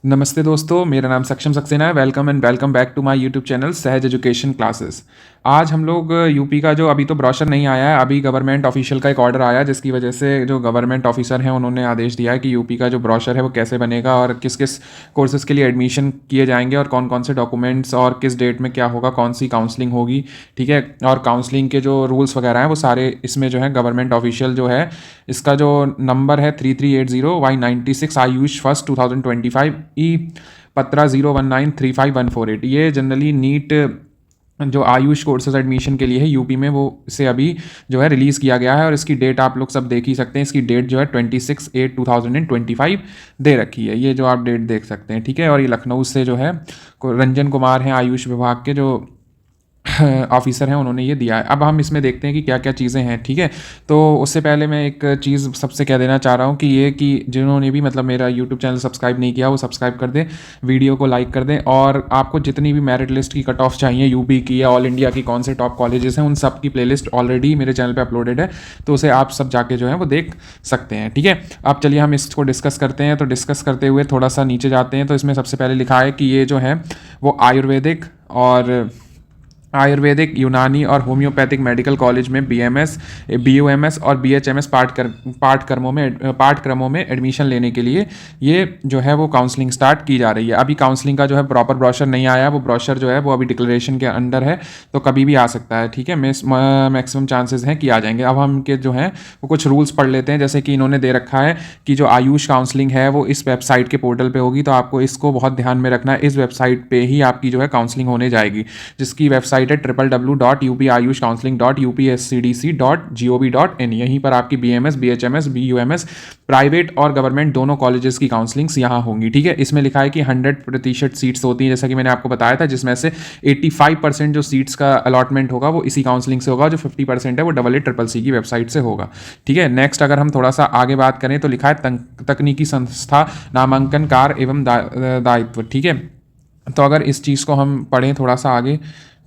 नमस्ते दोस्तों, मेरा नाम सक्षम सक्सेना है। Welcome and welcome back to my YouTube channel Sahaj education classes. आज हम लोग यूपी का जो अभी तो ब्रोशर नहीं आया है, अभी गवर्नमेंट ऑफिशियल का एक ऑर्डर आया जिसकी वजह से जो गवर्नमेंट ऑफिसर हैं उन्होंने आदेश दिया है कि यूपी का जो ब्रोशर है वो कैसे बनेगा और किस किस कोर्सेज़ के लिए एडमिशन किए जाएंगे और कौन कौन से डॉक्यूमेंट्स और किस डेट में क्या होगा, कौन सी काउंसलिंग होगी, ठीक है। और काउंसलिंग के जो रूल्स वगैरह हैं वो सारे इसमें जो है गवर्नमेंट ऑफिशियल जो है इसका जो नंबर है 3380Y96 आयुष फर्स्ट 2025 ई पत्रा 0193548। ये जनरली नीट जो आयुष कोर्सेज एडमिशन के लिए है यूपी में, वो इसे अभी जो है रिलीज़ किया गया है और इसकी डेट आप लोग सब देख ही सकते हैं। इसकी डेट जो है 26/8/2025 दे रखी है, ये जो आप डेट देख सकते हैं, ठीक है। और ये लखनऊ से जो है रंजन कुमार हैं आयुष विभाग के जो ऑफिसर हैं, उन्होंने ये दिया है। अब हम इसमें देखते हैं कि क्या क्या चीज़ें हैं, ठीक है। तो उससे पहले मैं एक चीज़ सबसे कह देना चाह रहा हूँ कि ये कि जिन्होंने भी मतलब मेरा यूट्यूब चैनल सब्सक्राइब नहीं किया वो सब्सक्राइब कर दें, वीडियो को लाइक कर दें। और आपको जितनी भी मेरिट लिस्ट की कट ऑफ चाहिए यूपी की या ऑल इंडिया की, कौन से टॉप कॉलेजेस हैं, उन सब की प्लेलिस्ट ऑलरेडी मेरे चैनल पर अपलोडेड है, तो उसे आप सब जाके जो है वो देख सकते हैं, ठीक है। अब चलिए हम इसको डिस्कस करते हैं। तो डिस्कस करते हुए थोड़ा सा नीचे जाते हैं। तो इसमें सबसे पहले लिखा है कि ये जो है वो आयुर्वेदिक, यूनानी और होम्योपैथिक मेडिकल कॉलेज में बीएमएस, बीयूएमएस और बीएचएमएस पाठ्यक्रमों में एडमिशन लेने के लिए ये जो है वो काउंसलिंग स्टार्ट की जा रही है। अभी काउंसलिंग का जो है प्रॉपर ब्रोशर नहीं आया, वो ब्रोशर जो है वो अभी डिक्लेरेशन के अंडर है, तो कभी भी आ सकता है, ठीक है। मैक्सिमम चांसेस हैं कि आ जाएंगे। अब हम के जो हैं वो कुछ रूल्स पढ़ लेते हैं। जैसे कि इन्होंने दे रखा है कि जो आयुष काउंसलिंग है वो इस वेबसाइट के पोर्टल पे होगी, तो आपको इसको बहुत ध्यान में रखना है। इस वेबसाइट पे ही आपकी जो है काउंसलिंग होने जाएगी, जिसकी वेबसाइट है www.upayushcounseling.upscdc.gov.in। यहीं पर आपकी बीएमएस, बीएचएमएस, बीयूएमएस, प्राइवेट और गवर्नमेंट दोनों कॉलेजेस की काउंसलिंग्स यहाँ होंगी, ठीक है। इसमें लिखा है कि 100% सीट्स होती हैं, जैसा कि मैंने आपको बताया था, जिसमें से 85% जो सीट्स का अलॉटमेंट होगा वो इसी काउंसलिंग से होगा, जो 50% है वो AACCC की वेबसाइट से होगा, ठीक है। नेक्स्ट अगर हम थोड़ा सा आगे बात करें तो लिखा है तकनीकी संस्था नामांकन कार्य एवं दायित्व, ठीक है। तो अगर इस चीज़ को हम पढ़ें थोड़ा सा आगे,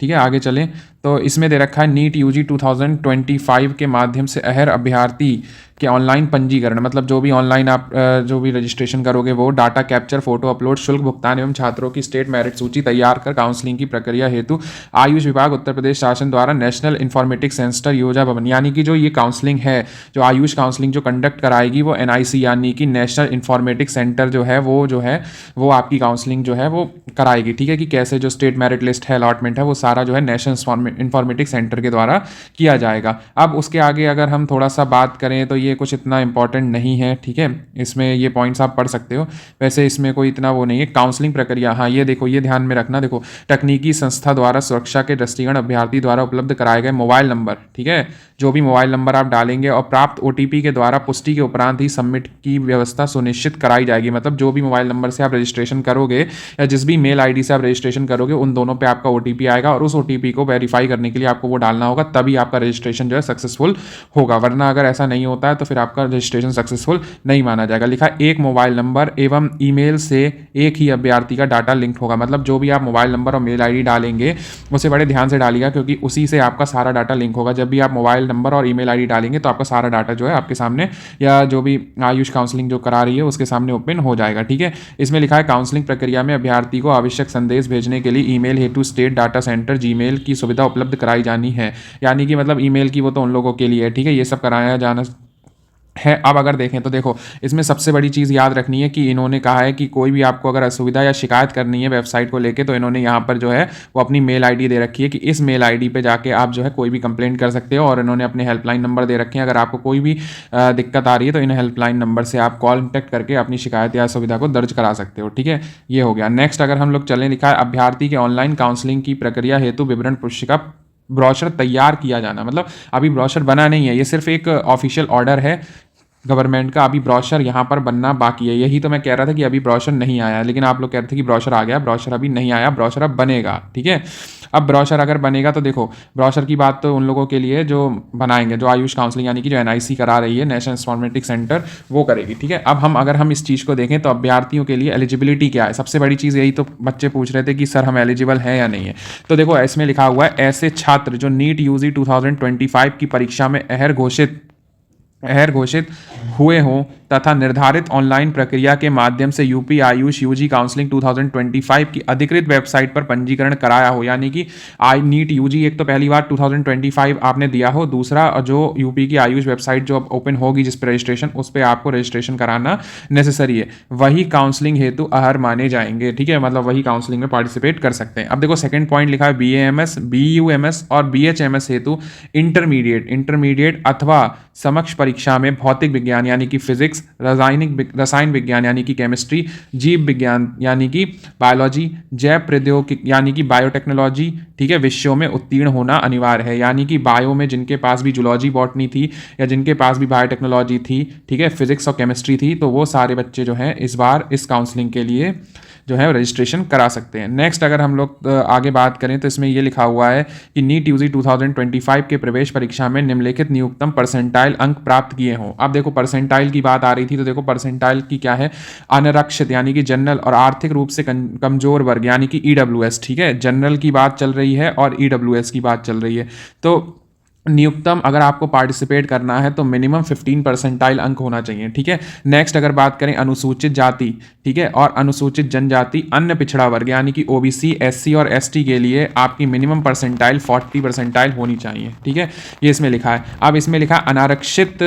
ठीक है, आगे चलें, तो इसमें दे रखा है नीट यूजी 2025 के माध्यम से अहर अभ्यर्थी के ऑनलाइन पंजीकरण, मतलब जो भी ऑनलाइन आप जो भी रजिस्ट्रेशन करोगे वो डाटा कैप्चर, फोटो अपलोड, शुल्क भुगतान एवं छात्रों की स्टेट मेरिट सूची तैयार कर काउंसलिंग की प्रक्रिया हेतु आयुष विभाग उत्तर प्रदेश शासन द्वारा नेशनल इन्फॉर्मेटिक्स सेंटर योजना भवन, यानी कि जो ये काउंसलिंग है, जो आयुष काउंसलिंग जो कंडक्ट कराएगी वो एनआईसी यानी कि नेशनल इन्फॉर्मेटिक्स सेंटर जो है वो आपकी काउंसलिंग जो है वो कराएगी, ठीक है। कि कैसे जो स्टेट मेरिट लिस्ट है, अलॉटमेंट है, वो सारा जो है नेशनल इन्फॉर्मेटिक्स सेंटर के द्वारा किया जाएगा। अब उसके आगे अगर हम थोड़ा सा बात करें तो ये कुछ इतना इंपॉर्टेंट नहीं है, ठीक है। इसमें ये पॉइंट्स आप पढ़ सकते हो, वैसे इसमें कोई इतना वो नहीं है। काउंसलिंग प्रक्रिया, हाँ ये देखो, ये ध्यान में रखना, देखो तकनीकी संस्था द्वारा सुरक्षा के दृष्टिगत अभ्यर्थी द्वारा उपलब्ध कराए गए मोबाइल नंबर, ठीक है, जो भी मोबाइल नंबर आप डालेंगे और प्राप्त ओटीपी के द्वारा पुष्टि के उपरांत ही सबमिट की व्यवस्था सुनिश्चित कराई जाएगी। मतलब जो भी मोबाइल नंबर से आप रजिस्ट्रेशन करोगे या जिस भी मेल आईडी से आप रजिस्ट्रेशन करोगे, उन दोनों पे आपका ओटीपी आएगा और उस ओटीपी को वेरीफाई करने के लिए आपको वो डालना होगा, तभी आपका रजिस्ट्रेशन जो है सक्सेसफुल होगा। वरना अगर ऐसा नहीं होता है तो फिर आपका रजिस्ट्रेशन सक्सेसफुल नहीं माना जाएगा। लिखा एक मोबाइल नंबर एवं ईमेल से एक ही अभ्यर्थी का डाटा लिंक होगा, मतलब जो भी आप मोबाइल नंबर और मेल आईडी डालेंगे उसे बड़े ध्यान से डालिएगा, क्योंकि उसी से आपका सारा डाटा लिंक होगा। जब भी आप मोबाइल नंबर और ईमेल आईडी डालेंगे तो आपका सारा डाटा जो है आपके सामने, या जो भी आयुष काउंसलिंग जो करा रही है उसके सामने ओपन हो जाएगा, ठीक है। इसमें लिखा है काउंसलिंग प्रक्रिया में अभ्यर्थी को आवश्यक संदेश भेजने के लिए ईमेल हेतु स्टेट डाटा सेंटर जीमेल की सुविधा उपलब्ध कराई जानी है, यानी कि मतलब ईमेल की वो तो उन लोगों के लिए है, ठीक है, ये सब कराया जाना है। अब अगर देखें तो देखो इसमें सबसे बड़ी चीज़ याद रखनी है कि इन्होंने कहा है कि कोई भी आपको अगर असुविधा या शिकायत करनी है वेबसाइट को लेके, तो इन्होंने यहाँ पर जो है वो अपनी मेल आईडी दे रखी है कि इस मेल आईडी पे जाके आप जो है कोई भी कंप्लेंट कर सकते हो, और इन्होंने अपने हेल्पलाइन नंबर दे रखे हैं। अगर आपको कोई भी दिक्कत आ रही है तो इन हेल्पलाइन नंबर से आप कॉन्टैक्ट करके अपनी शिकायत या असुविधा को दर्ज करा सकते हो, ठीक है। ये हो गया। नेक्स्ट अगर हम लोग चलें, लिखा है अभ्यर्थी के ऑनलाइन काउंसलिंग की प्रक्रिया हेतु विवरण पुस्तिका ब्रोशर तैयार किया जाना, मतलब अभी ब्रोशर बना नहीं है, ये सिर्फ एक ऑफिशियल ऑर्डर है गवर्नमेंट का, अभी ब्रोशर यहाँ पर बनना बाकी है। यही तो मैं कह रहा था कि अभी ब्रोशर नहीं आया, लेकिन आप लोग कह रहे थे कि ब्रोशर आ गया, ब्रोशर अभी नहीं आया, ब्रोशर अब बनेगा, ठीक है। अब ब्रोशर अगर बनेगा तो देखो ब्रोशर की बात तो उन लोगों के लिए जो बनाएंगे, जो आयुष काउंसलिंग यानी कि जो एनआईसी करा रही है, नेशनल इन्फॉर्मेटिक्स सेंटर, वो करेगी, ठीक है। अब अगर हम इस चीज़ को देखें तो अभ्यर्थियों के लिए एलिजिबिलिटी क्या है, सबसे बड़ी चीज़ यही तो बच्चे पूछ रहे थे कि सर हम एलिजिबल हैं या नहीं है। तो देखो इसमें लिखा हुआ है ऐसे छात्र जो नीट यूजी 2025 की परीक्षा में अहर घोषित अहर घोषित हुए हों तथा निर्धारित ऑनलाइन प्रक्रिया के माध्यम से यूपी आयुष यूजी काउंसलिंग 2025 की अधिकृत वेबसाइट पर पंजीकरण कराया हो, यानी कि आई नीट यूजी एक तो पहली बार 2025 आपने दिया हो, दूसरा जो यूपी की आयुष वेबसाइट जो अब ओपन होगी जिस पर रजिस्ट्रेशन, उस पर आपको रजिस्ट्रेशन कराना नेसेसरी है, वही काउंसलिंग हेतु अहर माने जाएंगे। ठीक है, मतलब वही काउंसलिंग में पार्टिसिपेट कर सकते हैं। अब देखो सेकंड पॉइंट लिखा है BAMS BUMS और BHMS हेतु इंटरमीडिएट अथवा समक्ष परीक्षा में भौतिक विज्ञान यानी कि फिजिक्स, रसायन विज्ञान यानी कि केमिस्ट्री, जीव विज्ञान यानी कि बायोलॉजी, जैव प्रौद्योगिकी यानी कि बायोटेक्नोलॉजी, ठीक है, विषयों में उत्तीर्ण होना अनिवार्य है। यानी कि बायो में जिनके पास भी जूलॉजी बॉटनी थी या जिनके पास भी बायोटेक्नोलॉजी थी, ठीक है, फिजिक्स और केमिस्ट्री थी, तो वो सारे बच्चे जो हैं इस बार इस काउंसलिंग के लिए जो है रजिस्ट्रेशन करा सकते हैं। नेक्स्ट अगर हम लोग आगे बात करें तो इसमें ये लिखा हुआ है कि नीट यूजी 2025 के प्रवेश परीक्षा में निम्नलिखित न्यूनतम परसेंटाइल अंक प्राप्त किए हों। अब देखो परसेंटाइल की बात आ रही थी, तो देखो परसेंटाइल की क्या है, अनारक्षित यानी कि जनरल और आर्थिक रूप से कमजोर वर्ग यानी कि EWS, ठीक है, जनरल की बात चल रही है और EWS की बात चल रही है। तो न्यूनतम अगर आपको पार्टिसिपेट करना है तो मिनिमम 15 परसेंटाइल अंक होना चाहिए। ठीक है, नेक्स्ट अगर बात करें अनुसूचित जाति, ठीक है, और अनुसूचित जनजाति, अन्य पिछड़ा वर्ग यानी कि OBC SC और ST के लिए आपकी मिनिमम परसेंटाइल 40 परसेंटाइल होनी चाहिए। ठीक है, ये इसमें लिखा है। अब इसमें लिखा है अनारक्षित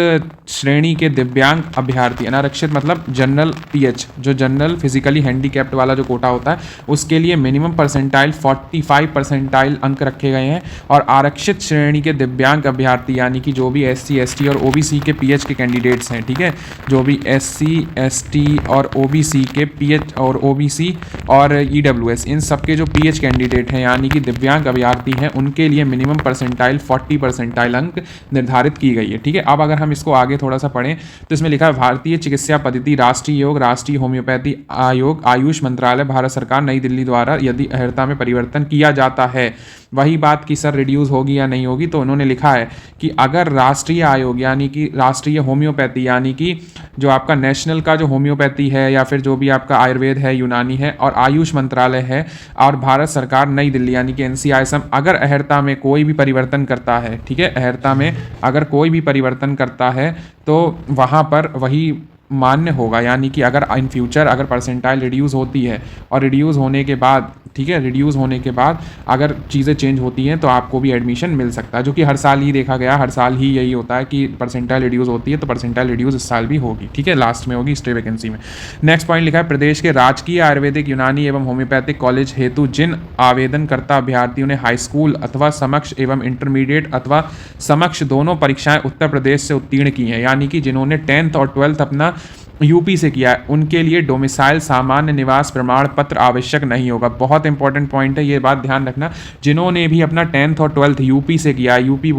श्रेणी के दिव्यांग अभ्यर्थी, अनारक्षित मतलब जनरल PH, जो जनरल फिजिकली हैंडीकैप्ड वाला जो कोटा होता है उसके लिए मिनिमम परसेंटाइल 45 परसेंटाइल अंक रखे गए हैं, और आरक्षित श्रेणी के दिव्यांग अभ्यर्थी यानी कि जो भी SC ST और OBC के PH के कैंडिडेट्स हैं, ठीक है, जो भी SC ST और OBC के PH और OBC और EWS इन सब के जो PH कैंडिडेट हैं यानी कि दिव्यांग अभ्यर्थी हैं, उनके लिए मिनिमम परसेंटाइल 40 परसेंटाइल अंक निर्धारित की गई है। ठीक है, अब अगर हम इसको आगे थोड़ा सा पढ़ें तो इसमें लिखा है भारतीय चिकित्सा पद्धति, राष्ट्रीय योग, राष्ट्रीय होम्योपैथी आयोग, आयुष मंत्रालय, भारत सरकार, नई दिल्ली द्वारा यदि अर्हता में परिवर्तन किया जाता है, वही बात कि सर रिड्यूस होगी या नहीं होगी, तो उन्होंने लिखा है कि अगर राष्ट्रीय आयोग यानी कि राष्ट्रीय होम्योपैथी यानी कि जो आपका नेशनल का जो होम्योपैथी है या फिर जो भी आपका आयुर्वेद है, यूनानी है, और आयुष मंत्रालय है और भारत सरकार नई दिल्ली यानी कि NCISM अगर अर्हता में कोई भी परिवर्तन करता है, ठीक है, अर्हता में अगर कोई भी परिवर्तन करता है तो वहाँ पर वही मान्य होगा। यानी कि अगर इन फ्यूचर अगर परसेंटाइल रिड्यूस होती है और रिड्यूस होने के बाद, ठीक है, रिड्यूस होने के बाद अगर चीज़ें चेंज होती हैं तो आपको भी एडमिशन मिल सकता है, जो कि हर साल ही देखा गया, हर साल ही यही होता है कि परसेंटाइल रिड्यूस होती है, तो परसेंटाइल रिड्यूस इस साल भी होगी। ठीक है, लास्ट में होगी स्टे वैकेंसी में। नेक्स्ट पॉइंट लिखा है प्रदेश के राजकीय आयुर्वेदिक, यूनानी एवं होम्योपैथिक कॉलेज हेतु जिन आवेदनकर्ता अभ्यर्थियों ने हाई स्कूल अथवा समक्ष एवं इंटरमीडिएट अथवा समक्ष दोनों परीक्षाएं उत्तर प्रदेश से उत्तीर्ण की हैं, यानी कि जिन्होंने 10th और 12th अपना यूपी से किया है, उनके लिए डोमिसाइल सामान्य निवास प्रमाण पत्र आवश्यक नहीं होगा। बहुत इंपॉर्टेंट पॉइंट है, ये बात ध्यान रखना। जिन्होंने भी अपना 10th और 12th यूपी से किया है, यूपी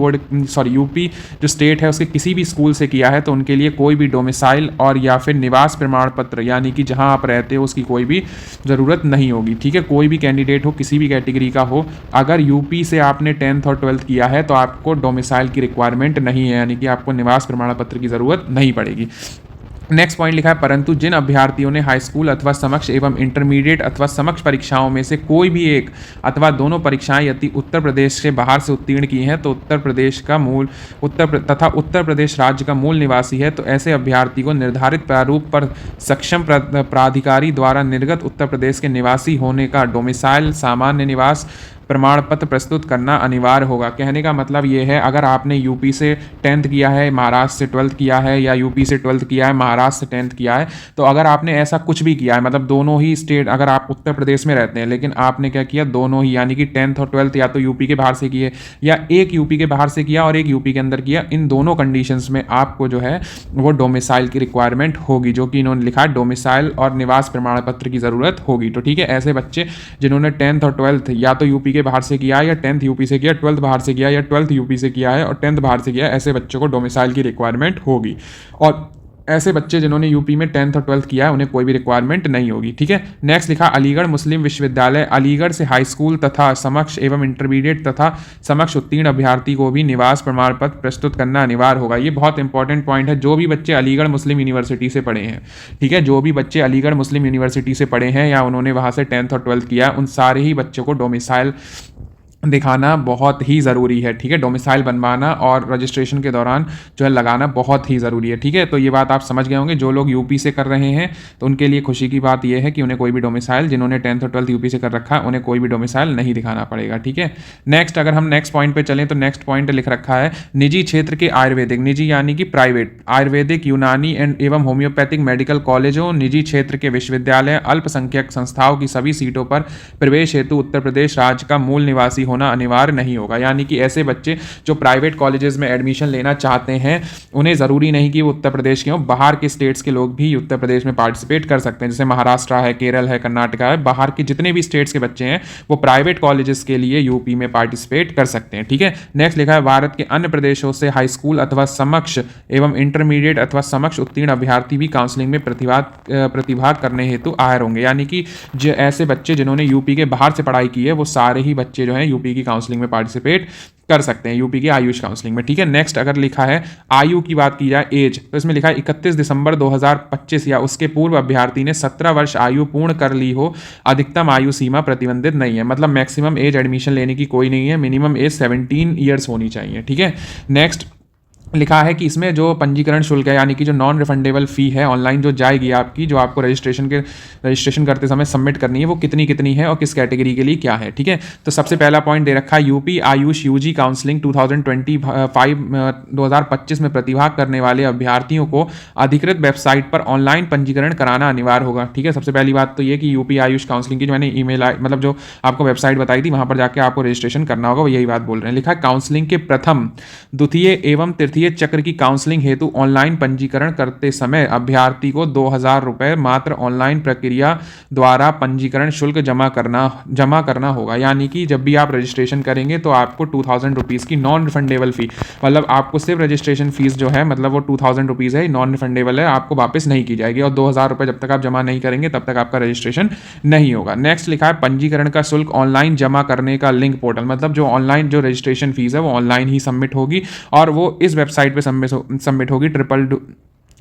जो स्टेट है उसके किसी भी स्कूल से किया है, तो उनके लिए कोई भी डोमिसाइल और या फिर निवास प्रमाण पत्र यानी कि जहां आप रहते हो उसकी कोई भी ज़रूरत नहीं होगी। ठीक है, कोई भी कैंडिडेट हो, किसी भी कैटेगरी का हो, अगर यूपी से आपने 10th और 12th किया है तो आपको डोमिसाइल की रिक्वायरमेंट नहीं है, यानी कि आपको निवास प्रमाण पत्र की ज़रूरत नहीं पड़ेगी। नेक्स्ट पॉइंट लिखा है परंतु जिन अभ्यर्थियों ने हाई स्कूल अथवा समक्ष एवं इंटरमीडिएट अथवा समक्ष परीक्षाओं में से कोई भी एक अथवा दोनों परीक्षाएं यदि उत्तर प्रदेश से बाहर से उत्तीर्ण की हैं, तो उत्तर प्रदेश राज्य का मूल निवासी है, तो ऐसे अभ्यर्थी को निर्धारित प्रारूप पर सक्षम प्राधिकारी द्वारा निर्गत उत्तर प्रदेश के निवासी होने का डोमिसाइल सामान्य निवास प्रमाण पत्र प्रस्तुत करना अनिवार्य होगा। कहने का मतलब ये है, अगर आपने यूपी से 10th किया है, महाराष्ट्र से 12th किया है, या यूपी से 12th किया है, महाराष्ट्र से 10th किया है, तो अगर आपने ऐसा कुछ भी किया है, मतलब दोनों ही स्टेट, अगर आप उत्तर प्रदेश में रहते हैं लेकिन आपने क्या किया, दोनों ही यानी कि 10th और 12th या तो यूपी के बाहर से किए या एक यूपी के बाहर से किया और एक यूपी के अंदर किया, इन दोनों कंडीशंस में आपको जो है वो डोमिसाइल की रिक्वायरमेंट होगी, जो कि इन्होंने लिखा है डोमिसाइल और निवास प्रमाण पत्र की ज़रूरत होगी। तो ठीक है, ऐसे बच्चे जिन्होंने 10th और 12th या तो यूपी के बाहर से किया है या 10th यूपी से किया, 12th बाहर से किया या 12th यूपी से किया है और 10th बाहर से किया है, ऐसे बच्चों को डोमिसाइल की रिक्वायरमेंट होगी। और ऐसे बच्चे जिन्होंने यूपी में 10th और 12th किया है उन्हें कोई भी रिक्वायरमेंट नहीं होगी। ठीक है, नेक्स्ट लिखा अलीगढ़ मुस्लिम विश्वविद्यालय, अलीगढ़ से हाई स्कूल तथा समक्ष एवं इंटरमीडिएट तथा समक्ष उत्तीर्ण अभ्यर्थी को भी निवास प्रमाण पत्र प्रस्तुत करना अनिवार्य होगा। ये बहुत इंपॉर्टेंट पॉइंट है। जो भी बच्चे अलीगढ़ मुस्लिम यूनिवर्सिटी से पढ़े हैं, ठीक है, जो भी बच्चे अलीगढ़ मुस्लिम यूनिवर्सिटी से पढ़े हैं या उन्होंने वहाँ से 10th और 12th किया, उन सारे ही बच्चों को डोमिसाइल दिखाना बहुत ही ज़रूरी है, ठीक है? डोमिसाइल बनवाना और रजिस्ट्रेशन के दौरान जो है लगाना बहुत ही ज़रूरी है, ठीक है? तो ये बात आप समझ गए होंगे। जो लोग यूपी से कर रहे हैं तो उनके लिए खुशी की बात ये है कि उन्हें कोई भी डोमिसाइल, जिन्होंने 10th और 12th यूपी से कर रखा है, उन्हें कोई भी डोमिसाइल नहीं दिखाना पड़ेगा, ठीक है? नेक्स्ट, अगर हम नेक्स्ट पॉइंट पे चलें तो नेक्स्ट पॉइंट लिख रखा है निजी क्षेत्र के आयुर्वेदिक, निजी यानी कि प्राइवेट आयुर्वेदिक, यूनानी एवं होम्योपैथिक मेडिकल कॉलेजों, निजी क्षेत्र के विश्वविद्यालय, अल्पसंख्यक संस्थाओं की सभी सीटों पर प्रवेश हेतु उत्तर प्रदेश राज्य का मूल निवासी होना अनिवार्य नहीं होगा। यानी कि ऐसे बच्चे जो प्राइवेट कॉलेजेस में एडमिशन लेना चाहते हैं, उन्हें ज़रूरी नहीं कि वो उत्तर प्रदेश के हों, बाहर के स्टेट्स के लोग भी उत्तर प्रदेश में पार्टिसिपेट कर सकते हैं। जैसे महाराष्ट्र है, केरल है, कर्नाटका है, बाहर के जितने भी स्टेट्स के बच्चे हैं वो प्राइवेट कॉलेजेस के लिए यूपी में पार्टिसिपेट कर सकते हैं, ठीक है? नेक्स्ट लिखा है भारत के अन्य प्रदेशों से हाई स्कूल अथवा समक्ष एवं इंटरमीडिएट अथवा समक्ष उत्तीर्ण अभ्यर्थी भी काउंसलिंग में प्रतिभाग करने हेतु आए होंगे। यानी कि जो ऐसे बच्चे जिन्होंने यूपी के बाहर से पढ़ाई की है, वो सारे ही बच्चे जो हैं यूपी की काउंसलिंग में पार्टिसिपेट कर सकते हैं, यूपी की आयुष काउंसलिंग में, ठीक है? नेक्स्ट, अगर लिखा है आयु की बात की जाए, एज, तो इसमें लिखा है 31 दिसंबर 2025 या उसके पूर्व अभ्यर्थी ने 17 वर्ष आयु पूर्ण कर ली हो, अधिकतम आयु सीमा प्रतिबंधित नहीं है। मतलब मैक्सिमम एज एडमिशन लेने की कोई नहीं है, मिनिमम एज 17 ईयर्स होनी चाहिए, ठीक है? नेक्स्ट लिखा है कि इसमें जो पंजीकरण शुल्क है, यानी कि जो नॉन रिफंडेबल फ़ी है ऑनलाइन जो जाएगी आपकी, जो आपको रजिस्ट्रेशन करते समय सबमिट करनी है, वो कितनी कितनी है और किस कैटेगरी के लिए क्या है, ठीक है? तो सबसे पहला पॉइंट दे रखा है यूपी आयुष यूजी काउंसलिंग 2025 में प्रतिभाग करने वाले अभ्यर्थियों को अधिकृत वेबसाइट पर ऑनलाइन पंजीकरण कराना अनिवार्य होगा, ठीक है? सबसे पहली बात तो ये कि यूपी आयुष काउंसलिंग की जो मैंने ईमेल मतलब जो आपको वेबसाइट बताई थी, वहाँ पर जाकर आपको रजिस्ट्रेशन करना होगा, वो यही बात बोल रहे हैं। लिखा है काउंसलिंग के प्रथम, द्वितीय एवं तृतीय चक्र की काउंसलिंग हेतु ऑनलाइन पंजीकरण करते समय अभ्यर्थी को 2,000 रुपये मात्र ऑनलाइन प्रक्रिया द्वारा पंजीकरण शुल्क जमा करना होगा। यानी कि जब भी आप रजिस्ट्रेशन करेंगे तो आपको 2,000 रुपीज़ की नॉन रिफंडेबल फ़ी, मतलब आपको सिर्फ रजिस्ट्रेशन फीस जो है, मतलब वो 2,000 रुपीज़ है, नॉन रिफंडेबल है, आपको वापस नहीं की जाएगी, और 2,000 रुपये जब तक आप जमा नहीं करेंगे तब तक आपका रजिस्ट्रेशन नहीं होगा। नेक्स्ट लिखा है पंजीकरण का शुल्क ऑनलाइन जमा करने का लिंक पोर्टल, मतलब जो ऑनलाइन जो रजिस्ट्रेशन फीस है वो ऑनलाइन ही सबमिट होगी और वो इस वेबसाइट पे सबमिट होगी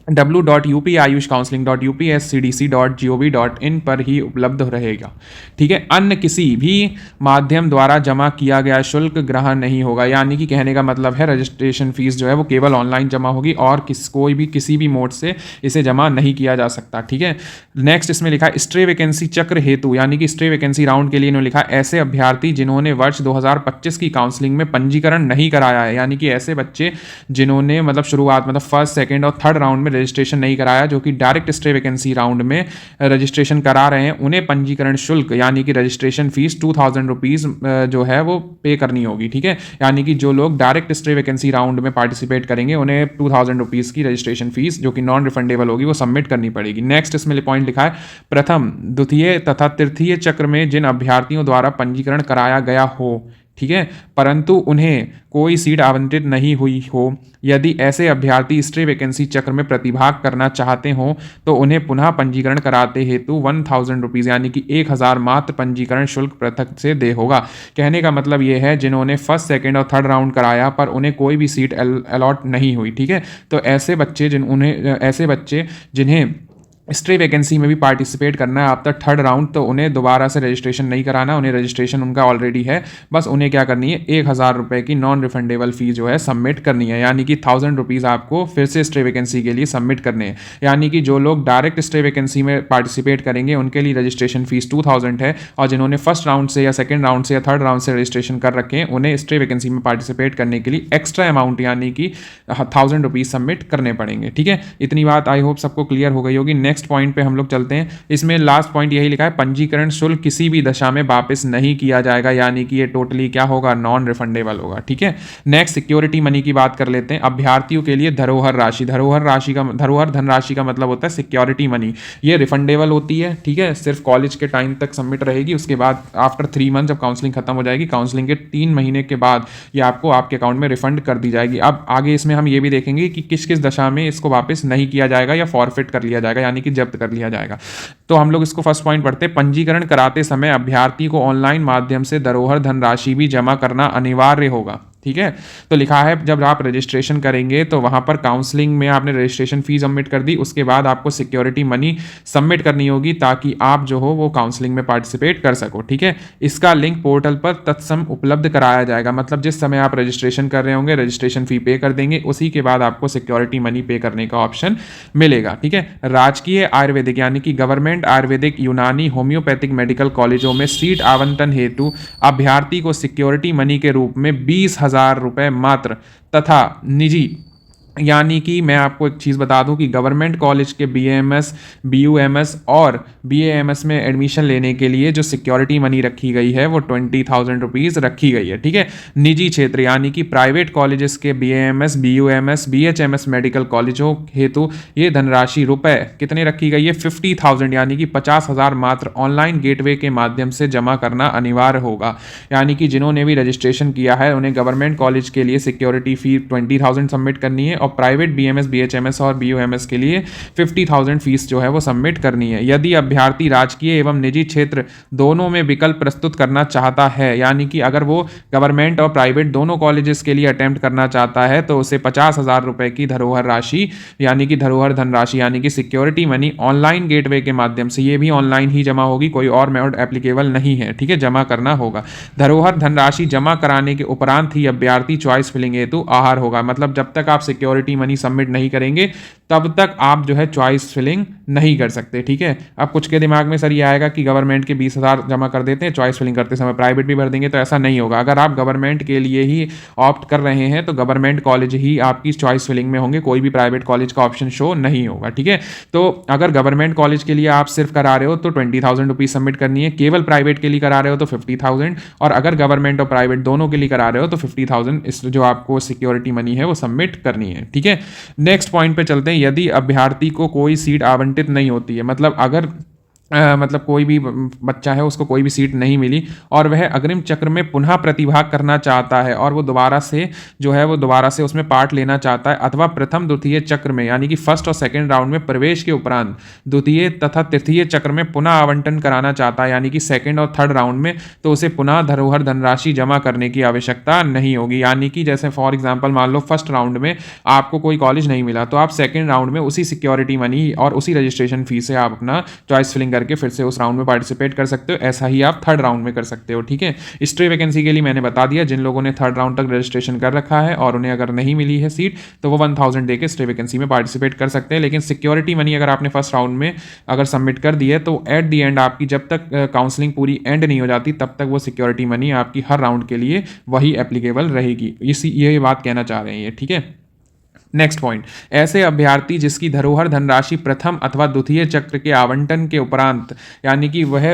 www.upayushcounseling.upscdc.gov.in पर ही उपलब्ध रहेगा, ठीक है? अन्य किसी भी माध्यम द्वारा जमा किया गया शुल्क ग्रहण नहीं होगा। यानी कि कहने का मतलब है रजिस्ट्रेशन फीस जो है वो केवल ऑनलाइन जमा होगी और किसी भी मोड से इसे जमा नहीं किया जा सकता, ठीक है? नेक्स्ट इसमें लिखा है स्ट्रे वैकेंसी चक्र हेतु, यानी कि स्ट्रे वैकेंसी राउंड के लिए इन्होंने लिखा ऐसे अभ्यर्थी जिन्होंने वर्ष 2025 की काउंसलिंग में पंजीकरण नहीं कराया है, यानी कि ऐसे बच्चे जिन्होंने मतलब शुरुआत मतलब फर्स्ट, सेकेंड और थर्ड राउंड में रजिस्ट्रेशन नहीं कराया, जो कि डायरेक्ट स्टे वैकेंसी राउंड में रजिस्ट्रेशन करा रहे हैं, उन्हें पंजीकरण शुल्क यानी कि रजिस्ट्रेशन फीस 2,000 रुपीज़ जो है वो पे करनी होगी, ठीक है? यानी कि जो लोग डायरेक्ट स्टे वैकेंसी राउंड में पार्टिसिपेट करेंगे उन्हें 2,000 रुपीज़ की रजिस्ट्रेशन फीस जो कि नॉन रिफंडेबल होगी वो सबमिट करनी पड़ेगी। नेक्स्ट इसमें पॉइंट लिखा है प्रथम, द्वितीय तथा तृतीय चक्र में जिन अभ्यर्थियों द्वारा पंजीकरण कराया गया हो, ठीक है, परंतु उन्हें कोई सीट आवंटित नहीं हुई हो, यदि ऐसे अभ्यर्थी स्ट्रे वैकेंसी चक्र में प्रतिभाग करना चाहते हों तो उन्हें पुनः पंजीकरण कराते हेतु 1,000 रुपीज़ यानी कि 1,000 मात्र पंजीकरण शुल्क पृथक से दे होगा। कहने का मतलब ये है जिन्होंने फर्स्ट, सेकेंड और थर्ड राउंड कराया पर उन्हें कोई भी सीट अलॉट नहीं हुई, ठीक है? तो ऐसे बच्चे जिन्हें स्ट्रे वैकेंसी में भी पार्टिसिपेट करना है आफ्टर थर्ड राउंड, तो उन्हें दोबारा से रजिस्ट्रेशन नहीं कराना, उन्हें रजिस्ट्रेशन उनका ऑलरेडी है, बस उन्हें क्या करनी है 1,000 रुपये की नॉन रिफंडेबल फी जो है सबमिट करनी है। यानी कि 1,000 रुपीज़ आपको फिर से स्ट्रे वैकेंसी के लिए सबमिट करने हैं। यानी कि जो लोग डायरेक्ट स्ट्रे वैकेंसी में पार्टिसिपेट करेंगे उनके लिए रजिस्ट्रेशन फीस 2,000 है, और जिन्होंने फर्स्ट राउंड से या सेकेंड राउंड से या थर्ड राउंड से रजिस्ट्रेशन कर रखे हैं उन्हें स्ट्रे वैकेंसी में पार्टिसिपेट करने के लिए एक्स्ट्रा अमाउंट यानी कि 1,000 रुपीज़ सबमिट करने पड़ेंगे, ठीक है? इतनी बात आई होप सबको क्लियर हो गई होगी। नेक्स्ट पॉइंट पे हम लोग चलते हैं। इसमें लास्ट पॉइंट यही लिखा है पंजीकरण शुल्क किसी भी दशा में वापस नहीं किया जाएगा, यानी कि ये टोटली क्या होगा, नॉन रिफंडेबल होगा, ठीक है? नेक्स्ट सिक्योरिटी मनी की बात कर लेते हैं। अभ्यर्थियों के लिए धरोहर धनराशि का मतलब होता है सिक्योरिटी मनी। ये रिफंडेबल होती है, ठीक है? सिर्फ कॉलेज के टाइम तक सबमिट रहेगी, उसके बाद आफ्टर 3 मंथ जब काउंसलिंग खत्म हो जाएगी, काउंसलिंग के 3 महीने के बाद ये आपको आपके अकाउंट में रिफंड कर दी जाएगी। अब आगे इसमें हम ये भी देखेंगे कि किस किस दशा में इसको वापस नहीं किया जाएगा या फॉरफिट कर लिया जाएगा, यानी कि जब्त कर लिया जाएगा। तो हम लोग इसको फर्स्ट पॉइंट पढ़ते हैं। पंजीकरण कराते समय अभ्यर्थी को ऑनलाइन माध्यम से धरोहर धनराशि भी जमा करना अनिवार्य होगा, ठीक है। तो लिखा है जब आप रजिस्ट्रेशन करेंगे तो वहाँ पर काउंसलिंग में आपने रजिस्ट्रेशन फी सबमिट कर दी, उसके बाद आपको सिक्योरिटी मनी सबमिट करनी होगी ताकि आप जो हो वो काउंसलिंग में पार्टिसिपेट कर सको, ठीक है। इसका लिंक पोर्टल पर तत्सम उपलब्ध कराया जाएगा, मतलब जिस समय आप रजिस्ट्रेशन कर रहे होंगे रजिस्ट्रेशन फी पे कर देंगे, उसी के बाद आपको सिक्योरिटी मनी पे करने का ऑप्शन मिलेगा, ठीक है। राजकीय आयुर्वेदिक यानी कि गवर्नमेंट आयुर्वेदिक, यूनानी, होम्योपैथिक मेडिकल कॉलेजों में सीट आवंटन हेतु अभ्यर्थी को सिक्योरिटी मनी के रूप में 20,000 रुपये मात्र तथा निजी यानी कि मैं आपको एक चीज़ बता दूं कि गवर्नमेंट कॉलेज के बीएएमएस, बीयूएमएस और बीएएमएस में एडमिशन लेने के लिए जो सिक्योरिटी मनी रखी गई है वो 20,000 रुपीज़ रखी गई है, ठीक है। निजी क्षेत्र यानी कि प्राइवेट कॉलेजेस के बीएएमएस, बीयूएमएस, बीएचएमएस मेडिकल कॉलेजों हेतु ये धनराशि रुपए कितने रखी गई है 50,000 यानी कि 50,000 मात्र ऑनलाइन गेटवे के माध्यम से जमा करना अनिवार्य होगा। यानी कि जिन्होंने भी रजिस्ट्रेशन किया है उन्हें गवर्नमेंट कॉलेज के लिए सिक्योरिटी फी 20,000 सबमिट करनी है और प्राइवेट बीएमएस, बीएचएमएस और बीयूएमएस के लिए 50,000 फीस जो है वो सबमिट करनी है। यदि अभ्यर्थी राजकीय एवं निजी क्षेत्र दोनों में विकल्प प्रस्तुत करना चाहता है, यानी कि अगर वो गवर्नमेंट और प्राइवेट दोनों कॉलेजेस के लिए अटेम्प्ट करना चाहता है तो उसे 50,000 रुपए की धरोहर राशि यानी कि धरोहर धनराशि यानी कि सिक्योरिटी मनी ऑनलाइन गेटवे के माध्यम से, ये भी ऑनलाइन ही जमा होगी, कोई और मेथड एप्लीकेबल नहीं है, ठीक है, जमा करना होगा। धरोहर धनराशि जमा कराने के उपरांत ही अभ्यर्थी चॉइस फिलिंग हेतु आहार होगा, मतलब जब तक आप सिक्योरिटी मनी सबमिट नहीं करेंगे तब तक आप जो है चॉइस फिलिंग नहीं कर सकते, ठीक है। अब कुछ के दिमाग में सर ये आएगा कि गवर्नमेंट के 20,000 जमा कर देते हैं, चॉइस फिलिंग करते समय प्राइवेट भी भर देंगे, तो ऐसा नहीं होगा। अगर आप गवर्नमेंट के लिए ही ऑप्ट कर रहे हैं तो गवर्नमेंट कॉलेज ही आपकी चॉइस फिलिंग में होंगे, कोई भी प्राइवेट कॉलेज का ऑप्शन शो नहीं होगा, ठीक है। तो अगर गवर्नमेंट कॉलेज के लिए आप सिर्फ करा रहे हो तो 20,000 रुपीज सबमिट करनी है, केवल प्राइवेट के लिए करा रहे हो तो 50,000 और अगर गवर्नमेंट और प्राइवेट दोनों के लिए करा रहे हो तो 50,000 इस जो आपको सिक्योरिटी मनी है वो सबमिट करनी है, ठीक है। नेक्स्ट पॉइंट पे चलते हैं। यदि अभ्यर्थी को कोई सीट आवंटित नहीं होती है, मतलब अगर मतलब कोई भी बच्चा है उसको कोई भी सीट नहीं मिली और वह अग्रिम चक्र में पुनः प्रतिभाग करना चाहता है और वो दोबारा से उसमें पार्ट लेना चाहता है अथवा प्रथम द्वितीय चक्र में यानी कि फर्स्ट और सेकंड राउंड में प्रवेश के उपरांत द्वितीय तथा तृतीय चक्र में पुनः आवंटन कराना चाहता है यानी कि सेकंड और थर्ड राउंड में, तो उसे पुनः धरोहर धनराशि जमा करने की आवश्यकता नहीं होगी। यानी कि जैसे फॉर एग्जाम्पल मान लो फर्स्ट राउंड में आपको कोई कॉलेज नहीं मिला तो आप सेकेंड राउंड में उसी सिक्योरिटी मनी और उसी रजिस्ट्रेशन फीस से आप अपना चॉइस फिलिंग करके फिर से उस राउंड में पार्टिसिपेट कर सकते हो। ऐसा ही आप थर्ड राउंड में कर सकते हो, ठीक है। स्ट्रे वैकेंसी के लिए मैंने बता दिया, जिन लोगों ने थर्ड राउंड तक रजिस्ट्रेशन कर रखा है और उन्हें अगर नहीं मिली है सीट तो वो 1,000 दे के स्ट्रे वैकेंसी में पार्टिसिपेट कर सकते हैं। लेकिन सिक्योरिटी मनी अगर आपने फर्स्ट राउंड में अगर सबमिट कर दी है तो एट दी एंड आपकी जब तक काउंसलिंग पूरी एंड नहीं हो जाती तब तक वो सिक्योरिटी मनी आपकी हर राउंड के लिए वही एप्लीकेबल रहेगी। ये बात कहना चाह रहे हैं ये, ठीक है। नेक्स्ट पॉइंट, ऐसे अभ्यर्थी जिसकी धरोहर धनराशि प्रथम अथवा द्वितीय चक्र के आवंटन के उपरांत यानी कि वह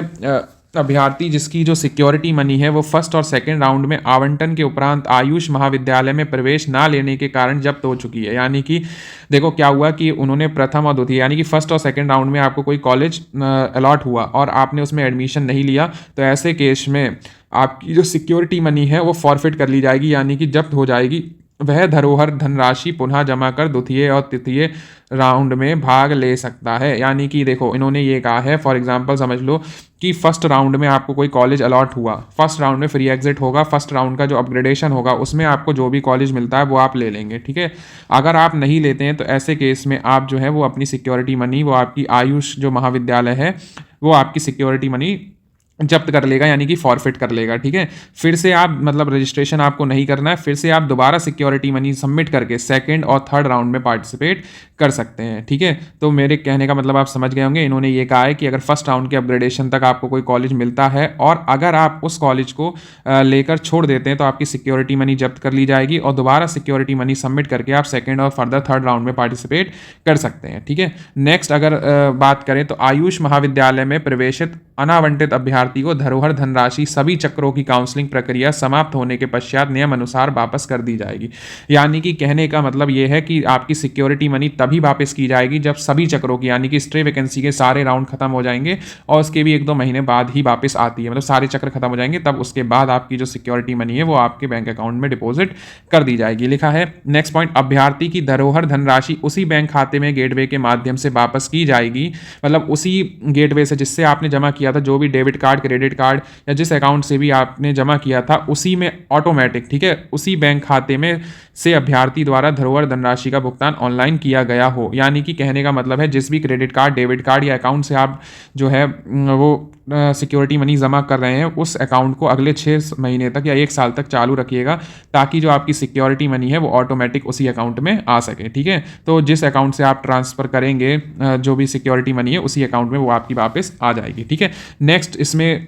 अभ्यर्थी जिसकी जो सिक्योरिटी मनी है वो फर्स्ट और सेकंड राउंड में आवंटन के उपरांत आयुष महाविद्यालय में प्रवेश ना लेने के कारण जब्त हो चुकी है। यानी कि देखो क्या हुआ कि उन्होंने प्रथम और द्वितीय यानी कि फर्स्ट और सेकंड राउंड में आपको कोई कॉलेज अलॉट हुआ और आपने उसमें एडमिशन नहीं लिया, तो ऐसे केस में आपकी जो सिक्योरिटी मनी है वो फॉरफिट कर ली जाएगी यानी कि जब्त हो जाएगी। वह धरोहर धनराशि पुनः जमा कर द्वितीय और तृतीय राउंड में भाग ले सकता है। यानी कि देखो इन्होंने ये कहा है, फॉर एग्जांपल समझ लो कि फर्स्ट राउंड में आपको कोई कॉलेज अलॉट हुआ, फर्स्ट राउंड में फ्री एग्जिट होगा, फर्स्ट राउंड का जो अपग्रेडेशन होगा उसमें आपको जो भी कॉलेज मिलता है वो आप ले लेंगे, ठीक है। अगर आप नहीं लेते हैं तो ऐसे केस में आप जो है वो अपनी सिक्योरिटी मनी, वो आपकी आयुष जो महाविद्यालय है वो आपकी सिक्योरिटी मनी जब्त कर लेगा यानी कि फॉरफिट कर लेगा, ठीक है। फिर से आप मतलब रजिस्ट्रेशन आपको नहीं करना है, फिर से आप दोबारा सिक्योरिटी मनी सबमिट करके सेकंड और थर्ड राउंड में पार्टिसिपेट कर सकते हैं, ठीक है। तो मेरे कहने का मतलब आप समझ गए होंगे, इन्होंने ये कहा है कि अगर फर्स्ट राउंड के अपग्रेडेशन तक आपको कोई कॉलेज मिलता है और अगर आप उस कॉलेज को लेकर छोड़ देते हैं तो आपकी सिक्योरिटी मनी जब्त कर ली जाएगी और दोबारा सिक्योरिटी मनी सबमिट करके आप सेकेंड और फर्दर थर्ड राउंड में पार्टिसिपेट कर सकते हैं, ठीक है। नेक्स्ट अगर बात करें तो आयुष महाविद्यालय में प्रवेशित अनावंटित अभ्यर्थी को धरोहर धनराशि सभी चक्रों की काउंसलिंग प्रक्रिया समाप्त होने के पश्चात नियम अनुसार वापस कर दी जाएगी। यानी कि कहने का मतलब यह है कि आपकी सिक्योरिटी मनी तभी वापस की जाएगी जब सभी चक्रों की यानी कि स्ट्रे वैकेंसी के सारे राउंड खत्म हो जाएंगे और उसके भी 1-2 महीने बाद ही वापस आती है, मतलब सारे चक्र खत्म हो जाएंगे तब उसके बाद आपकी जो सिक्योरिटी मनी है वो आपके बैंक अकाउंट में डिपॉजिट कर दी जाएगी। लिखा है नेक्स्ट पॉइंट, अभ्यर्थी की धरोहर धनराशि उसी बैंक खाते में गेटवे के माध्यम से वापस की जाएगी, मतलब उसी गेटवे से जिससे आपने जमा किया था, जो भी debit card card, credit card या जिस अकाउंट से भी आपने जमा किया था उसी में ऑटोमेटिक, ठीक है, उसी बैंक खाते में से अभ्यर्थी द्वारा धरोहर धनराशि का भुगतान ऑनलाइन किया गया हो। यानी कि कहने का मतलब है जिस भी क्रेडिट कार्ड, डेबिट कार्ड या अकाउंट से आप जो है वो सिक्योरिटी मनी जमा कर रहे हैं उस अकाउंट को अगले 6 महीने तक या 1 साल तक चालू रखिएगा, ताकि जो आपकी सिक्योरिटी मनी है वो ऑटोमेटिक उसी अकाउंट में आ सके, ठीक है। तो जिस अकाउंट से आप ट्रांसफ़र करेंगे जो भी सिक्योरिटी मनी है उसी अकाउंट में वो आपकी वापस आ जाएगी, ठीक है। नेक्स्ट इसमें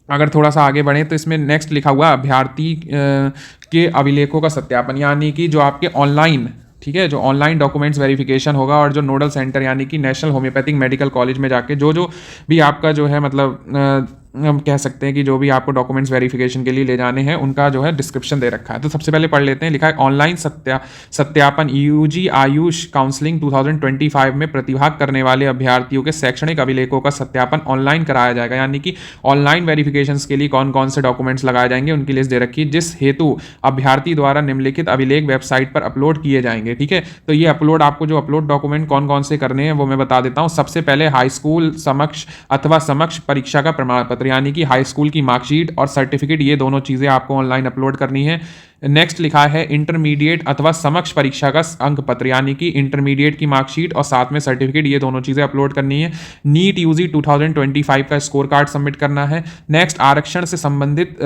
अगर थोड़ा सा आगे बढ़ें तो इसमें नेक्स्ट लिखा हुआ अभ्यर्थी के अभिलेखों का सत्यापन, यानी कि जो आपके ऑनलाइन, ठीक है, जो ऑनलाइन डॉक्यूमेंट्स वेरिफिकेशन होगा और जो नोडल सेंटर यानी कि नेशनल होम्योपैथिक मेडिकल कॉलेज में जाके जो भी आपका जो है मतलब हम कह सकते हैं कि जो भी आपको डॉक्यूमेंट्स वेरिफिकेशन के लिए ले जाने हैं उनका जो है डिस्क्रिप्शन दे रखा है। तो सबसे पहले पढ़ लेते हैं। लिखा है ऑनलाइन सत्यापन यूजी आयुष काउंसलिंग 2025 में प्रतिभाग करने वाले अभ्यर्थियों के शैक्षणिक अभिलेखों का सत्यापन ऑनलाइन कराया जाएगा। यानी कि ऑनलाइन वेरिफिकेशन के लिए कौन कौन से डॉक्यूमेंट्स लगाए जाएंगे उनकी लिस्ट दे रखी है, जिस हेतु अभ्यर्थी द्वारा निम्नलिखित अभिलेख वेबसाइट पर अपलोड किए जाएंगे, ठीक है। तो ये अपलोड आपको जो अपलोड डॉक्यूमेंट कौन कौन से करने हैं वो मैं बता देता हूँ। सबसे पहले हाई स्कूल समक्ष अथवा समक्ष परीक्षा का प्रमाण पत्र, यानी कि हाई स्कूल की मार्कशीट और सर्टिफिकेट, ये दोनों चीज़ें आपको ऑनलाइन अपलोड करनी है। नेक्स्ट लिखा है इंटरमीडिएट अथवा समक्ष परीक्षा का अंक पत्र, यानी कि इंटरमीडिएट की मार्कशीट और साथ में सर्टिफिकेट, ये दोनों चीज़ें अपलोड करनी है। नीट यूजी 2025 का स्कोर कार्ड सबमिट करना है। नेक्स्ट आरक्षण से संबंधित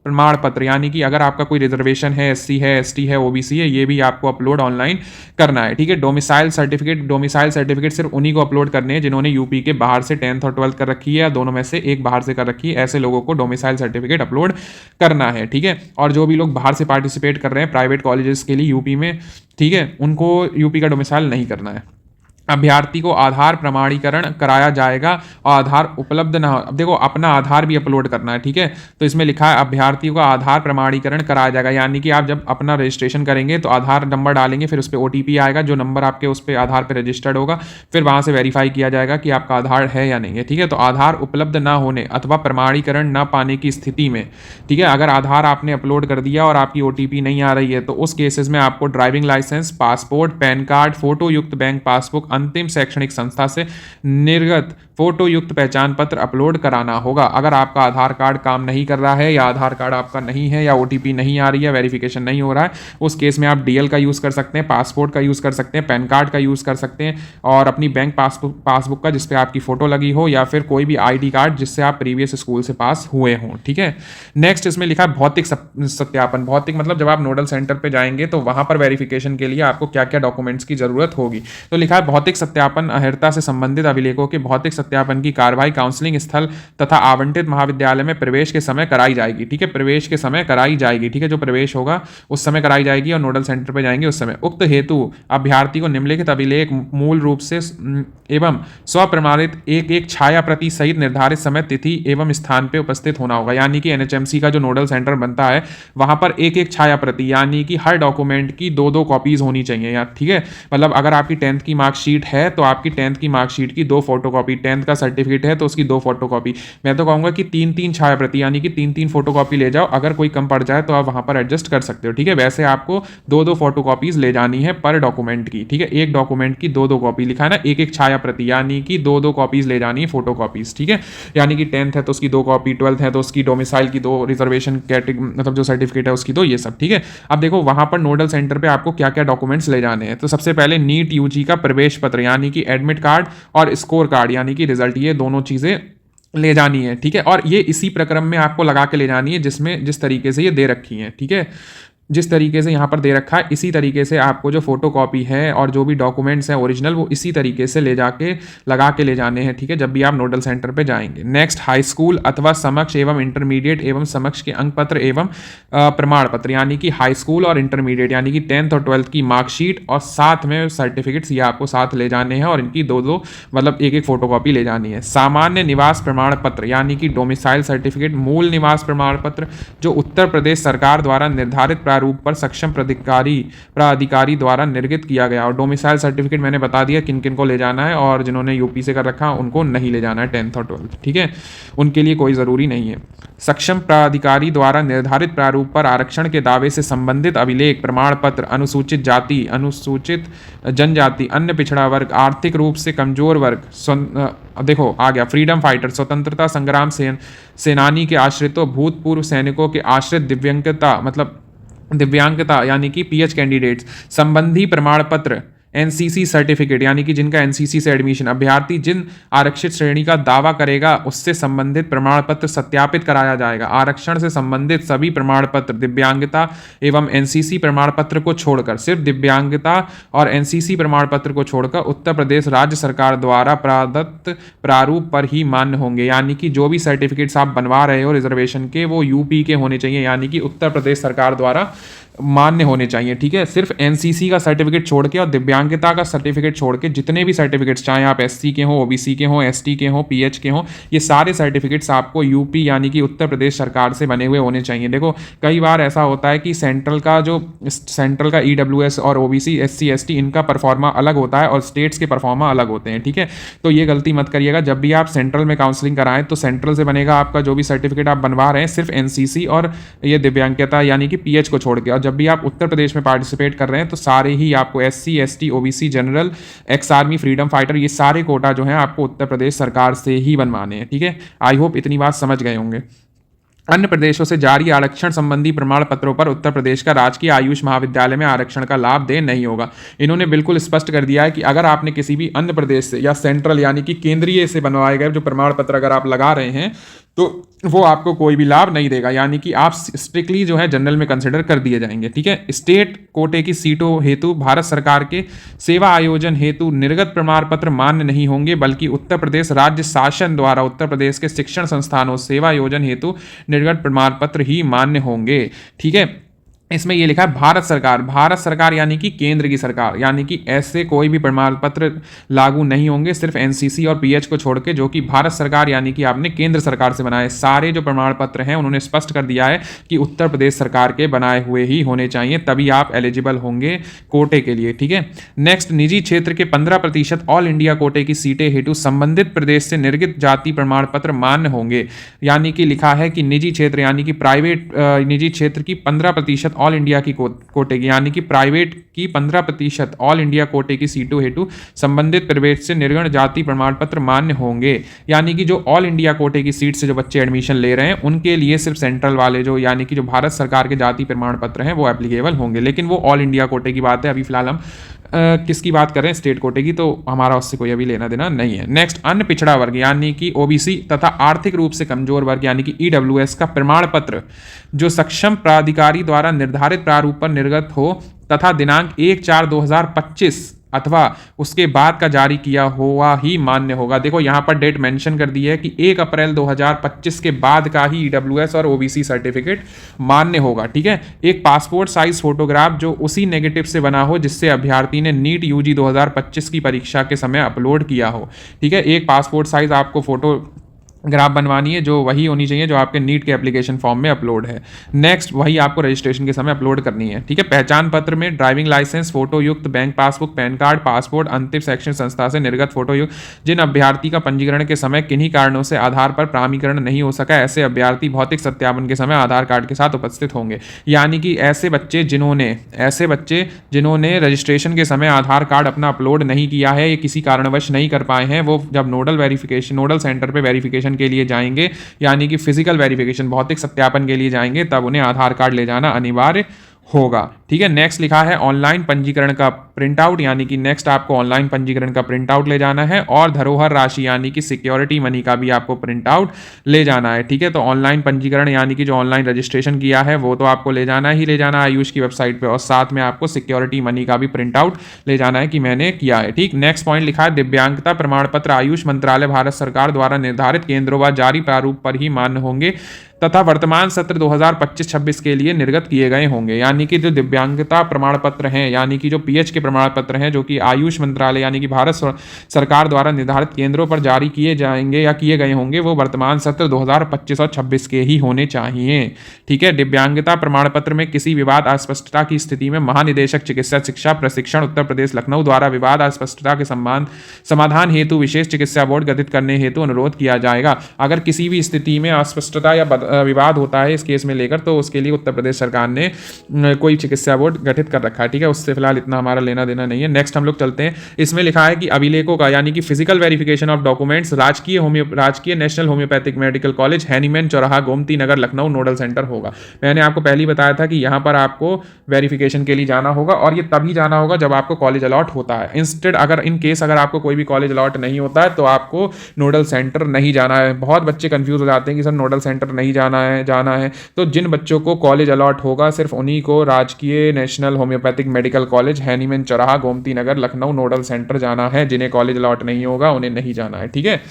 प्रमाण पत्र, यानी कि अगर आपका कोई रिजर्वेशन है, एससी है, एसटी है, ओबीसी है, ये भी आपको अपलोड ऑनलाइन करना है, ठीक है। डोमिसाइल सर्टिफिकेट सिर्फ उन्हीं को अपलोड करने हैं जिन्होंने यूपी के बाहर से 10th और 12th कर रखी है या दोनों में से एक बाहर से कर रखी है, ऐसे लोगों को डोमिसाइल सर्टिफिकेट अपलोड करना है, ठीक है। और जो भी लोग बाहर से पार्टिसिपेट कर रहे हैं प्राइवेट कॉलेजेस के लिए यूपी में, ठीक है, उनको यूपी का डोमिसाइल नहीं करना है। अभ्यर्थी को आधार प्रमाणीकरण कराया जाएगा और आधार उपलब्ध ना हो, अब देखो अपना आधार भी अपलोड करना है, ठीक है। तो इसमें लिखा है अभ्यर्थी को आधार प्रमाणीकरण कराया जाएगा, यानी कि आप जब अपना रजिस्ट्रेशन करेंगे तो आधार नंबर डालेंगे, फिर उस पर OTP आएगा, जो नंबर आपके उस पर आधार पर रजिस्टर्ड होगा, फिर वहाँ से वेरीफाई किया जाएगा कि आपका आधार है या नहीं है, ठीक है। तो आधार उपलब्ध ना होने अथवा प्रमाणीकरण ना पाने की स्थिति में, ठीक है, अगर आधार आपने अपलोड कर दिया और आपकी OTP नहीं आ रही है तो उस केसेस में आपको driving license, passport, pan card, photo युक्त बैंक पासबुक, अंतिम शैक्षणिक संस्था से निर्गत फोटो युक्त पहचान पत्र अपलोड कराना होगा। अगर आपका आधार कार्ड काम नहीं कर रहा है या आधार कार्ड आपका नहीं है या OTP नहीं आ रही है, वेरिफिकेशन नहीं हो रहा है, उस केस में आप DL का यूज़ कर सकते हैं, पासपोर्ट का यूज़ कर सकते हैं, पैन कार्ड का यूज़ कर सकते हैं और अपनी बैंक पासबुक का जिसपे आपकी फ़ोटो लगी हो, या फिर कोई भी ID कार्ड जिससे आप प्रीवियस स्कूल से पास हुए हों, ठीक है। नेक्स्ट इसमें लिखा है भौतिक सत्यापन। भौतिक मतलब जब आप नोडल सेंटर पर जाएंगे तो वहाँ पर वेरिफिकेशन के लिए आपको क्या क्या डॉक्यूमेंट्स की ज़रूरत होगी। तो लिखा है भौतिक सत्यापन अर्हता से संबंधित अभिलेखों के भौतिक सत्यापन की कार्रवाई काउंसलिंग स्थल तथा आवंटित महाविद्यालय में प्रवेश के समय कराई जाएगी, ठीक है। प्रवेश के समय कराई जाएगी, ठीक है, जो प्रवेश होगा उस समय कराई जाएगी और नोडल सेंटर पर जाएंगे उस समय। उक्त हेतु अभ्यर्थी को निम्नलिखित अभिलेख मूल रूप से एवं स्वप्रमाणित एक छाया प्रति सहित निर्धारित समय, तिथि एवं स्थान पर उपस्थित होना होगा। यानी कि NHMC का जो नोडल सेंटर बनता है वहां पर एक छाया प्रति, यानी कि हर डॉक्यूमेंट की 2 कॉपीज होनी चाहिए यार, ठीक है। मतलब अगर आपकी 10th की मार्कशीट है तो आपकी 10th की मार्कशीट की 2 फोटोकॉपी, 10th का सर्टिफिकेट है तो उसकी 2 फोटोकॉपी, मैं तो कहूँगा कि 3-3 छाया प्रति, यानी कि 3-3 फोटोकॉपी ले जाओ। अगर कोई कम पड़ जाए तो आप वहाँ पर एडजस्ट कर सकते हो, ठीक है। वैसे आपको 2-2 फोटोकॉपीज ले जानी है पर डॉक्यूमेंट की, ठीक है। एक डॉक्यूमेंट की 2-2 कॉपी लिखा है ना, एक छाया प्रति, यानी कि 2-2 कॉपीज ले जानी है फोटोकॉपीज, ठीक है। यानी कि 10th है तो उसकी 2 कॉपी, 12th है तो उसकी, डोमिसाइल की 2, रिजर्वेशन कैटेगरी मतलब जो सर्टिफिकेट है उसकी 2, ये सब, ठीक है। अब देखो वहाँ पर नोडल सेंटर पर आपको क्या क्या डॉक्यूमेंट्स ले जाने हैं। तो सबसे पहले नीट UG का प्रवेश पत्र, यानी कि एडमिट कार्ड और स्कोर कार्ड, यानी कि रिजल्ट, ये दोनों चीज़ें ले जानी है, ठीक है। और ये इसी प्रक्रम में आपको लगा के ले जानी है जिसमें जिस तरीके से ये दे रखी है, ठीक है। जिस तरीके से यहाँ पर दे रखा है इसी तरीके से आपको जो फोटोकॉपी है और जो भी डॉक्यूमेंट्स हैं ओरिजिनल वो इसी तरीके से ले जाके लगा के ले जाने हैं, ठीक है, जब भी आप नोडल सेंटर पे जाएंगे। नेक्स्ट हाई स्कूल अथवा समक्ष एवं इंटरमीडिएट एवं समक्ष के अंक पत्र एवं प्रमाण पत्र, यानी कि हाई स्कूल और इंटरमीडिएट यानी कि 10th और 12th की मार्कशीट और साथ में सर्टिफिकेट्स ये आपको साथ ले जाने हैं और इनकी 2-2 मतलब एक फोटोकॉपी ले जानी है। सामान्य निवास प्रमाण पत्र, यानी कि डोमिसाइल सर्टिफिकेट, मूल निवास प्रमाण पत्र जो उत्तर प्रदेश सरकार द्वारा निर्धारित प्रारूप पर सक्षम प्राधिकारी द्वारा निर्गत किया गया। और डोमिसाइल सर्टिफिकेट मैंने बता दिया किन किन को ले जाना है, और जिन्होंने यूपी से कर रखा उनको नहीं ले जाना है 10th और 12th, ठीक है, उनके लिए कोई ज़रूरी नहीं है। सक्षम प्राधिकारी द्वारा निर्धारित प्रारूप पर आरक्षण के दावे से संबंधित अभिलेख, प्रमाण पत्र, अनुसूचित जाति, अनुसूचित जनजाति, अन्य पिछड़ा वर्ग, आर्थिक रूप से कमजोर वर्ग, देखो आ गया फ्रीडम फाइटर, स्वतंत्रता संग्राम सेनानी के आश्रितों, भूतपूर्व सैनिकों के आश्रित, दिव्यांगता यानी कि पीएच कैंडिडेट्स संबंधी प्रमाण पत्र, एनसीसी सर्टिफिकेट यानी कि जिनका एनसीसी से एडमिशन, अभ्यर्थी जिन आरक्षित श्रेणी का दावा करेगा उससे संबंधित प्रमाण पत्र सत्यापित कराया जाएगा। आरक्षण से संबंधित सभी प्रमाण पत्र दिव्यांगता एवं एनसीसी प्रमाण पत्र को छोड़कर, सिर्फ दिव्यांगता और एनसीसी प्रमाण पत्र को छोड़कर उत्तर प्रदेश राज्य सरकार द्वारा प्रदत्त प्रारूप पर ही मान्य होंगे। यानी कि जो भी सर्टिफिकेट्स आप बनवा रहे हो रिजर्वेशन के, वो यूपी के होने चाहिए, यानी कि उत्तर प्रदेश सरकार द्वारा मान्य होने चाहिए, ठीक है। सिर्फ एनसीसी का सर्टिफिकेट छोड़ के और दिव्यांगता का सर्टिफिकेट छोड़ के जितने भी सर्टिफिकेट्स, चाहे आप एससी के हो, ओबीसी के हो, एसटी के हो, पीएच के हो, ये सारे सर्टिफिकेट्स आपको यूपी यानी कि उत्तर प्रदेश सरकार से बने हुए होने चाहिए। देखो कई बार ऐसा होता है कि सेंट्रल का ईडब्ल्यूएस और ओबीसी, एससी, एसटी इनका परफॉर्मा अलग होता है और स्टेट्स के परफॉर्मा अलग होते हैं, ठीक है। तो ये गलती मत करिएगा, जब भी आप सेंट्रल में काउंसलिंग कराएं तो सेंट्रल से बनेगा आपका जो भी सर्टिफिकेट आप बनवा रहे हैं, सिर्फ एनसीसी और ये दिव्यांगता यानी कि पीएच को छोड़ के। और जब भी आप उत्तर प्रदेश में पार्टिसिपेट कर रहे हैं तो सारे ही आपको SC, ST, OBC, general, ex army, freedom fighter, ये सारे कोटा जो हैं आपको उत्तर प्रदेश सरकार से ही बनवाने हैं, ठीक है। आई होप इतनी बात समझ गए होंगे। अन्य प्रदेशों से जारी आरक्षण संबंधी प्रमाण पत्रों पर उत्तर प्रदेश का राजकीय आयुष महाविद्यालय में आरक्षण का लाभ देय नहीं होगा। इन्होंने बिल्कुल स्पष्ट कर दिया है कि अगर आपने किसी भी अन्य प्रदेश से या सेंट्रल यानी कि केंद्रीय से बनवाए गए जो प्रमाण पत्र अगर आप लगा रहे हैं तो वो आपको कोई भी लाभ नहीं देगा, यानी कि आप स्ट्रिक्टली जो है जनरल में कंसिडर कर दिए जाएंगे, ठीक है। स्टेट कोटे की सीटों हेतु भारत सरकार के सेवा आयोजन हेतु निर्गत प्रमाण पत्र मान्य नहीं होंगे, बल्कि उत्तर प्रदेश राज्य शासन द्वारा उत्तर प्रदेश के शिक्षण संस्थानों सेवा आयोजन हेतु निर्गत प्रमाण पत्र ही मान्य होंगे, ठीक है। इसमें ये लिखा है भारत सरकार यानी कि केंद्र की सरकार, यानी कि ऐसे कोई भी प्रमाण पत्र लागू नहीं होंगे सिर्फ एनसीसी और पीएच को छोड़ के, जो कि भारत सरकार यानी कि आपने केंद्र सरकार से बनाए। सारे जो प्रमाण पत्र हैं उन्होंने स्पष्ट कर दिया है कि उत्तर प्रदेश सरकार के बनाए हुए ही होने चाहिए, तभी आप एलिजिबल होंगे कोटे के लिए, ठीक है। नेक्स्ट, निजी क्षेत्र के 15% ऑल इंडिया कोटे की सीटें हेतु संबंधित प्रदेश से निर्गत जाति प्रमाण पत्र मान्य होंगे। यानी कि लिखा है कि निजी क्षेत्र यानी कि प्राइवेट निजी क्षेत्र की 15% ऑल इंडिया की कोटे की, यानी कि प्राइवेट की 15% ऑल इंडिया कोटे की सीटों हेतु संबंधित प्रदेश से निर्गत जाति प्रमाण पत्र मान्य होंगे। यानी कि जो ऑल इंडिया कोटे की सीट से जो बच्चे एडमिशन ले रहे हैं उनके लिए सिर्फ सेंट्रल वाले जो यानी कि जो भारत सरकार के जाति प्रमाण पत्र हैं वो एप्लीकेबल होंगे, लेकिन वो ऑल इंडिया कोटे की बात है। अभी फिलहाल हम किसकी बात कर रहे हैं, स्टेट कोटे की, तो हमारा उससे कोई अभी लेना देना नहीं है। नेक्स्ट, अन्य पिछड़ा वर्ग यानी कि ओबीसी तथा आर्थिक रूप से कमजोर वर्ग यानी कि ईडब्ल्यूएस का प्रमाण पत्र जो सक्षम प्राधिकारी द्वारा निर्धारित प्रारूप पर निर्गत हो तथा दिनांक 1/4/2025 अथवा उसके बाद का जारी किया हुआ ही मान्य होगा। देखो यहाँ पर डेट मेंशन कर दी है कि 1 अप्रैल 2025 के बाद का ही ईडब्ल्यूएस और ओबीसी सर्टिफिकेट मान्य होगा, ठीक है। एक पासपोर्ट साइज फोटोग्राफ जो उसी नेगेटिव से बना हो जिससे अभ्यर्थी ने नीट यूजी 2025 की परीक्षा के समय अपलोड किया हो, ठीक है। एक पासपोर्ट साइज आपको फोटो ग्राफ बनवानी है जो वही होनी चाहिए जो आपके नीट के एप्लीकेशन फॉर्म में अपलोड है। नेक्स्ट, वही आपको रजिस्ट्रेशन के समय अपलोड करनी है, ठीक है। पहचान पत्र में ड्राइविंग लाइसेंस, फोटो युक्त bank passbook, pan card, passport, अंतिम शैक्षणिक संस्था से निर्गत फोटो युक्त। जिन अभ्यर्थी का पंजीकरण के समय किन्हीं कारणों से आधार पर प्रामाणीकरण नहीं हो सका, ऐसे अभ्यर्थी भौतिक सत्यापन के समय आधार कार्ड के साथ उपस्थित होंगे। यानी कि ऐसे बच्चे जिन्होंने रजिस्ट्रेशन के समय आधार कार्ड अपना अपलोड नहीं किया है, ये किसी कारणवश नहीं कर पाए हैं, वो जब नोडल सेंटर पर वेरिफिकेशन के लिए जाएंगे यानी कि फिजिकल वेरिफिकेशन भौतिक सत्यापन के लिए जाएंगे, तब उन्हें आधार कार्ड ले जाना अनिवार्य होगा, ठीक है। नेक्स्ट लिखा है ऑनलाइन पंजीकरण का प्रिंट आउट, यानी कि नेक्स्ट आपको ऑनलाइन पंजीकरण का प्रिंट आउट ले जाना है, और धरोहर राशि यानी कि सिक्योरिटी मनी का भी आपको प्रिंट आउट ले जाना है, ठीक है। तो ऑनलाइन पंजीकरण यानी कि जो ऑनलाइन रजिस्ट्रेशन किया है वो तो आपको ले जाना है आयुष की वेबसाइट पे, और साथ में आपको सिक्योरिटी मनी का भी प्रिंट आउट ले जाना है कि मैंने किया है, ठीक। नेक्स्ट पॉइंट लिखा है दिव्यांगता प्रमाण पत्र आयुष मंत्रालय भारत सरकार द्वारा निर्धारित केंद्रों व जारी प्रारूप पर ही मान्य होंगे तथा वर्तमान सत्र 2025-26 के लिए निर्गत किए गए होंगे। यानी कि जो दिव्यांग दिव्यांगता प्रमाण पत्र हैं, यानी कि जो पीएच के प्रमाण पत्र हैं, जो कि आयुष मंत्रालय यानी कि भारत सरकार द्वारा निर्धारित केंद्रों पर जारी किए जाएंगे या किए गए होंगे, वो वर्तमान सत्र 2025 और 26 के ही होने चाहिए। ठीक है। दिव्यांगता प्रमाण पत्र में किसी विवाद अस्पष्टता की स्थिति में महानिदेशक चिकित्सा शिक्षा प्रशिक्षण उत्तर प्रदेश लखनऊ द्वारा विवाद अस्पष्टता के समाधान हेतु विशेष चिकित्सा बोर्ड गठित करने हेतु अनुरोध किया जाएगा। अगर किसी भी स्थिति में अस्पष्टता या विवाद होता है इस केस में लेकर, तो उसके लिए उत्तर प्रदेश सरकार ने कोई चिकित्सा बोर्ड गठित कर रखा है। ठीक है, उससे फिलहाल इतना हमारा लेना देना नहीं है। नेक्स्ट हम लोग चलते हैं। इसमें लिखा है कि अभिलेखों का यानी कि फिजिकल वेरिफिकेशन ऑफ डॉक्यूमेंट्स राजकीय national homeopathic medical college Hahnemann चौराहा गोमती नगर लखनऊ नोडल सेंटर होगा। मैंने आपको पहले ही बताया था कि यहाँ पर आपको वेरिफिकेशन के लिए जाना होगा, और ये तभी जाना होगा जब आपको कॉलेज अलॉट होता है। इंस्टेड अगर इन केस अगर आपको कोई भी कॉलेज अलॉट नहीं होता है तो आपको नोडल सेंटर नहीं जाना है। बहुत बच्चे कंफ्यूज हो जाते हैं कि सर नोडल सेंटर नहीं जाना है। तो जिन बच्चों को कॉलेज अलॉट होगा सिर्फ उन्हीं को राजकीय national homeopathic medical college Hahnemann चौराहा गोमती नगर लखनऊ नोडल सेंटर जाना है। जिन्हें कॉलेज अलॉट नहीं होगा उन्हें नहीं जाना है। ठीक है।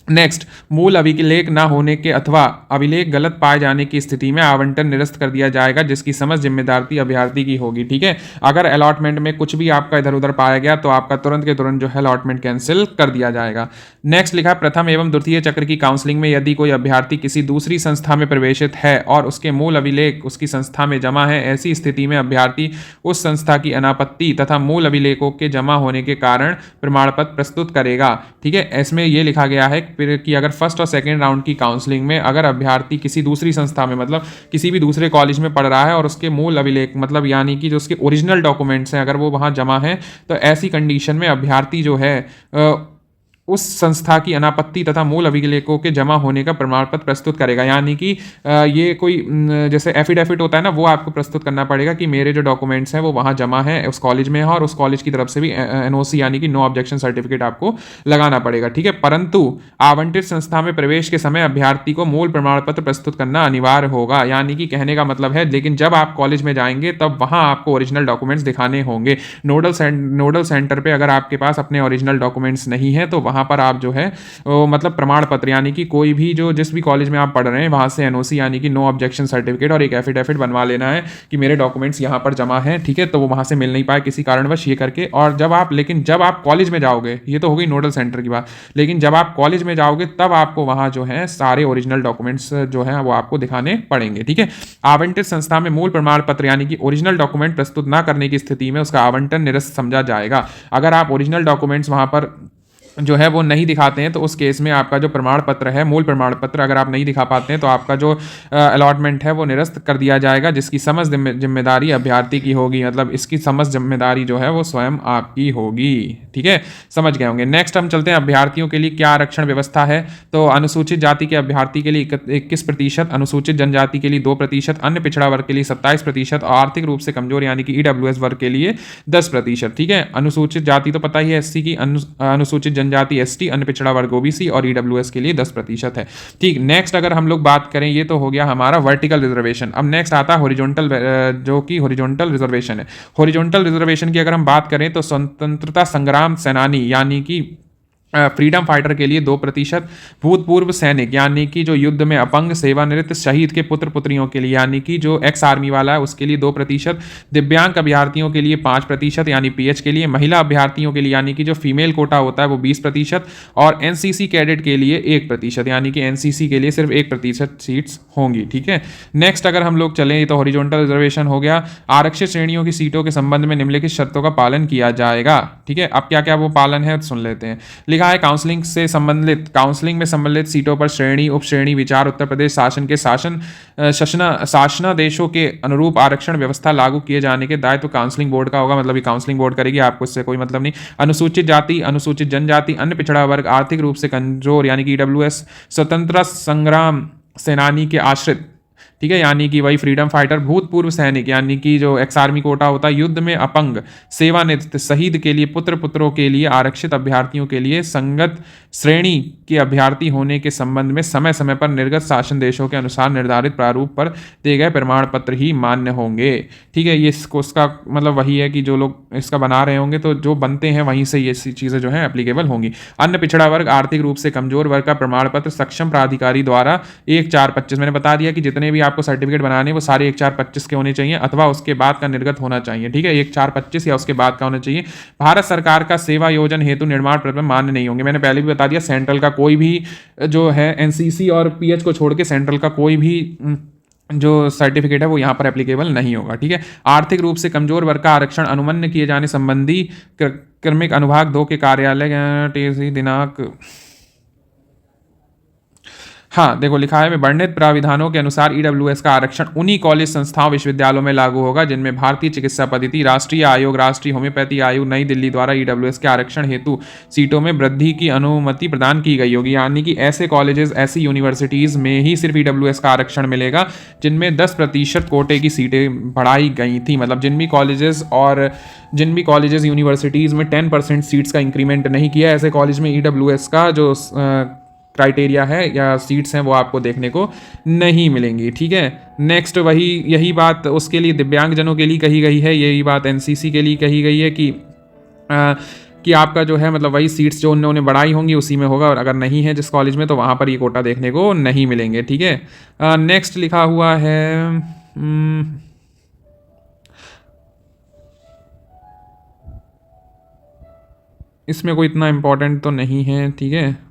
नेक्स्ट, मूल अभिलेख न होने के अथवा अभिलेख गलत पाए जाने की स्थिति में आवंटन निरस्त कर दिया जाएगा, जिसकी समझ जिम्मेदारी अभ्यर्थी की होगी। ठीक है। अगर अलॉटमेंट में कुछ भी आपका इधर उधर पाया गया तो आपका तुरंत के तुरंत जो है अलॉटमेंट कैंसिल कर दिया जाएगा। नेक्स्ट लिखा, प्रथम एवं द्वितीय चक्र की काउंसलिंग में यदि कोई अभ्यर्थी किसी दूसरी संस्था में प्रवेशित है और उसके मूल अभिलेख उसकी संस्था में जमा है, ऐसी स्थिति में अभ्यर्थी उस संस्था की अनापत्ति तथा मूल अभिलेखों के जमा होने के कारण प्रमाण पत्र प्रस्तुत करेगा। ठीक है। इसमें यह लिखा गया है कि अगर फर्स्ट और सेकंड राउंड की काउंसलिंग में अगर अभ्यर्थी किसी दूसरी संस्था में मतलब किसी भी दूसरे कॉलेज में पढ़ रहा है और उसके मूल अभिलेख मतलब यानी कि जो उसके ओरिजिनल डॉक्यूमेंट्स हैं अगर वो वहां जमा है, तो ऐसी कंडीशन में अभ्यर्थी जो है उस संस्था की अनापत्ति तथा मूल अभिलेखों के जमा होने का प्रमाण पत्र प्रस्तुत करेगा। यानी कि ये कोई जैसे एफिडेविट होता है ना, वो आपको प्रस्तुत करना पड़ेगा कि मेरे जो डॉक्यूमेंट्स हैं वो वहाँ जमा है, उस कॉलेज में है, और उस कॉलेज की तरफ से भी एनओसी यानी कि नो ऑब्जेक्शन सर्टिफिकेट आपको लगाना पड़ेगा। ठीक है। परंतु आवंटित संस्था में प्रवेश के समय अभ्यर्थी को मूल प्रमाण पत्र प्रस्तुत करना अनिवार्य होगा। यानी कि कहने का मतलब है, लेकिन जब आप कॉलेज में जाएंगे तब वहाँ आपको ओरिजिनल डॉक्यूमेंट्स दिखाने होंगे। नोडल सेंटर पर अगर आपके पास अपने ओरिजिनल डॉक्यूमेंट्स नहीं है तो वहाँ पर आप जो है मतलब प्रमाण पत्र यानी कि कोई भी जो जिस भी कॉलेज में आप पढ़ रहे हैं वहां से एनओसी यानी कि नो ऑब्जेक्शन सर्टिफिकेट और एक एफिडेविट बनवा लेना है कि मेरे डॉक्यूमेंट्स यहां पर जमा हैं। ठीक है। तो वो वहां से मिल नहीं पाए किसी कारणवश ये करके, और लेकिन जब आप कॉलेज में जाओगे, ये तो हो गई नोडल सेंटर की बात, लेकिन जब आप कॉलेज में जाओगे तब आपको वहां जो है सारे ओरिजिनल डॉक्यूमेंट्स जो है वो आपको दिखाने पड़ेंगे। ठीक है। आवंटित संस्था में मूल प्रमाण पत्र यानी कि ओरिजिनल डॉक्यूमेंट प्रस्तुत न करने की स्थिति में उसका आवंटन निरस्त समझा जाएगा। अगर आप ओरिजिनल डॉक्यूमेंट्स वहां पर जो है वो नहीं दिखाते हैं तो उस केस में आपका जो प्रमाण पत्र है, मूल प्रमाण पत्र अगर आप नहीं दिखा पाते हैं तो आपका जो अलॉटमेंट है वो निरस्त कर दिया जाएगा, जिसकी समझ जिम्मेदारी अभ्यर्थी की होगी। मतलब इसकी समझ जिम्मेदारी जो है वो स्वयं आपकी होगी। ठीक है, समझ गए होंगे। नेक्स्ट हम चलते हैं अभ्यर्थियों के लिए क्या आरक्षण व्यवस्था है। तो अनुसूचित जाति के अभ्यर्थी के लिए 21%, अनुसूचित जनजाति के लिए 2%, अन्य पिछड़ा वर्ग के लिए 27% और आर्थिक रूप से कमजोर यानी कि ईडब्ल्यूएस वर्ग के लिए 10%। ठीक है। अनुसूचित जाति तो पता ही है एससी की, अनुसूचित जनजाति एसटी, अन्य पिछड़ा वर्ग ओबीसी और ईडब्ल्यूएस के लिए 10% है। ठीक। नेक्स्ट अगर हम लोग बात करें, ये तो हो गया हमारा वर्टिकल रिजर्वेशन। अब नेक्स्ट आता है हॉरिजॉन्टल, जो कि हॉरिजॉन्टल रिजर्वेशन है। हॉरिजॉन्टल रिजर्वेशन की अगर हम बात करें तो स्वतंत्रता संग्राम सेनानी यानी कि फ्रीडम फाइटर के लिए 2%, भूतपूर्व सैनिक यानी कि जो युद्ध में अपंग, सेवानिवृत्त, शहीद के पुत्र पुत्रियों के लिए यानी कि जो एक्स आर्मी वाला है उसके लिए 2%, दिव्यांग अभ्यर्थियों के लिए 5% यानी पीएच के लिए, महिला अभ्यर्थियों के लिए यानी कि जो फीमेल कोटा होता है वो 20%, और एनसीसी कैडेट के लिए 1% यानी कि एनसीसी के लिए सिर्फ 1% सीट्स होंगी। ठीक है। नेक्स्ट अगर हम लोग चलें तो हॉरिजॉन्टल रिजर्वेशन हो गया। आरक्षित श्रेणियों की सीटों के संबंध में निम्नलिखित शर्तों का पालन किया जाएगा। ठीक है। अब क्या क्या वो पालन है सुन लेते हैं। लिखा है काउंसलिंग में संबंधित सीटों पर श्रेणी उप श्रेणी विचार उत्तर प्रदेश शासन के शासनादेशों के अनुरूप आरक्षण व्यवस्था लागू किए जाने के दायित्व काउंसलिंग बोर्ड का होगा। मतलब ये काउंसलिंग बोर्ड करेगी, आपको इससे कोई मतलब नहीं। अनुसूचित जाति, अनुसूचित जनजाति, अन्य पिछड़ा वर्ग, आर्थिक रूप से कमजोर यानी कि ईडब्ल्यूएस, स्वतंत्रता संग्राम सेनानी के आश्रित, ठीक है, यानी कि वही फ्रीडम फाइटर, भूतपूर्व सैनिक यानी कि जो एक्स आर्मी कोटा होता है, युद्ध में अपंग, सेवानिवृत्त, शहीद के लिए पुत्रों के लिए, आरक्षित अभ्यर्थियों के लिए संगत श्रेणी के अभ्यर्थी होने के संबंध में समय समय पर निर्गत शासन देशों के अनुसार निर्धारित प्रारूप पर दिए गए प्रमाण पत्र ही मान्य होंगे। ठीक है। ये इसका मतलब वही है कि जो लोग इसका बना रहे होंगे तो जो बनते हैं वहीं से ये चीज़ें जो है एप्लीकेबल होंगी। अन्य पिछड़ा वर्ग, आर्थिक रूप से कमजोर वर्ग का प्रमाण पत्र सक्षम प्राधिकारी द्वारा 1/4/25, मैंने बता दिया कि जितने भी आपको सर्टिफिकेट बनाने वो सारे 1/4/25 के होने चाहिए अथवा उसके बाद का निर्गत होना चाहिए, ठीक है, 1/4/25 या उसके बाद का होना चाहिए। भारत सरकार का सेवा योजन हेतु निर्माण प्रबंध मान्य नहीं होंगे, मैंने पहले भी बता दिया, सेंट्रल का कोई भी जो है एनसीसी और पीएच को छोड़ के सेंट्रल का कोई भी जो सर्टिफिकेट है वो यहाँ पर एप्लीकेबल नहीं होगा, ठीक है। आर्थिक रूप से कमजोर वर्ग का आरक्षण अनुमन्य किए जाने संबंधी क्रमिक अनुभाग 2 के कार्यालय दिनांक, हाँ देखो लिखा है, वर्णित प्राविधानों के अनुसार ईडब्ल्यूएस का आरक्षण उन्हीं कॉलेज संस्थाओं विश्वविद्यालयों में लागू होगा जिनमें भारतीय चिकित्सा पद्धति, राष्ट्रीय आयोग, राष्ट्रीय होम्योपैथी आयोग नई दिल्ली द्वारा ईडब्ल्यूएस के आरक्षण हेतु सीटों में वृद्धि की अनुमति प्रदान की गई होगी। यानी कि ऐसे कॉलेजेस, ऐसी यूनिवर्सिटीज़ में ही सिर्फ ईडब्ल्यूएस का आरक्षण मिलेगा जिनमें 10% कोटे की सीटें बढ़ाई गई थी। मतलब जिन भी कॉलेजेस यूनिवर्सिटीज़ में 10% सीट्स का इंक्रीमेंट नहीं किया, ऐसे कॉलेज में ईडब्ल्यूएस का जो क्राइटेरिया है या सीट्स हैं वो आपको देखने को नहीं मिलेंगी, ठीक है। नेक्स्ट यही बात उसके लिए दिव्यांगजनों के लिए कही गई है, यही बात एनसीसी के लिए कही गई है कि आपका जो है मतलब वही सीट्स जो उन्होंने बढ़ाई होंगी उसी में होगा, और अगर नहीं है जिस कॉलेज में तो वहाँ पर ये कोटा देखने को नहीं मिलेंगे, ठीक है। नेक्स्ट लिखा हुआ है इसमें कोई इतना इम्पोर्टेंट तो नहीं है, ठीक है।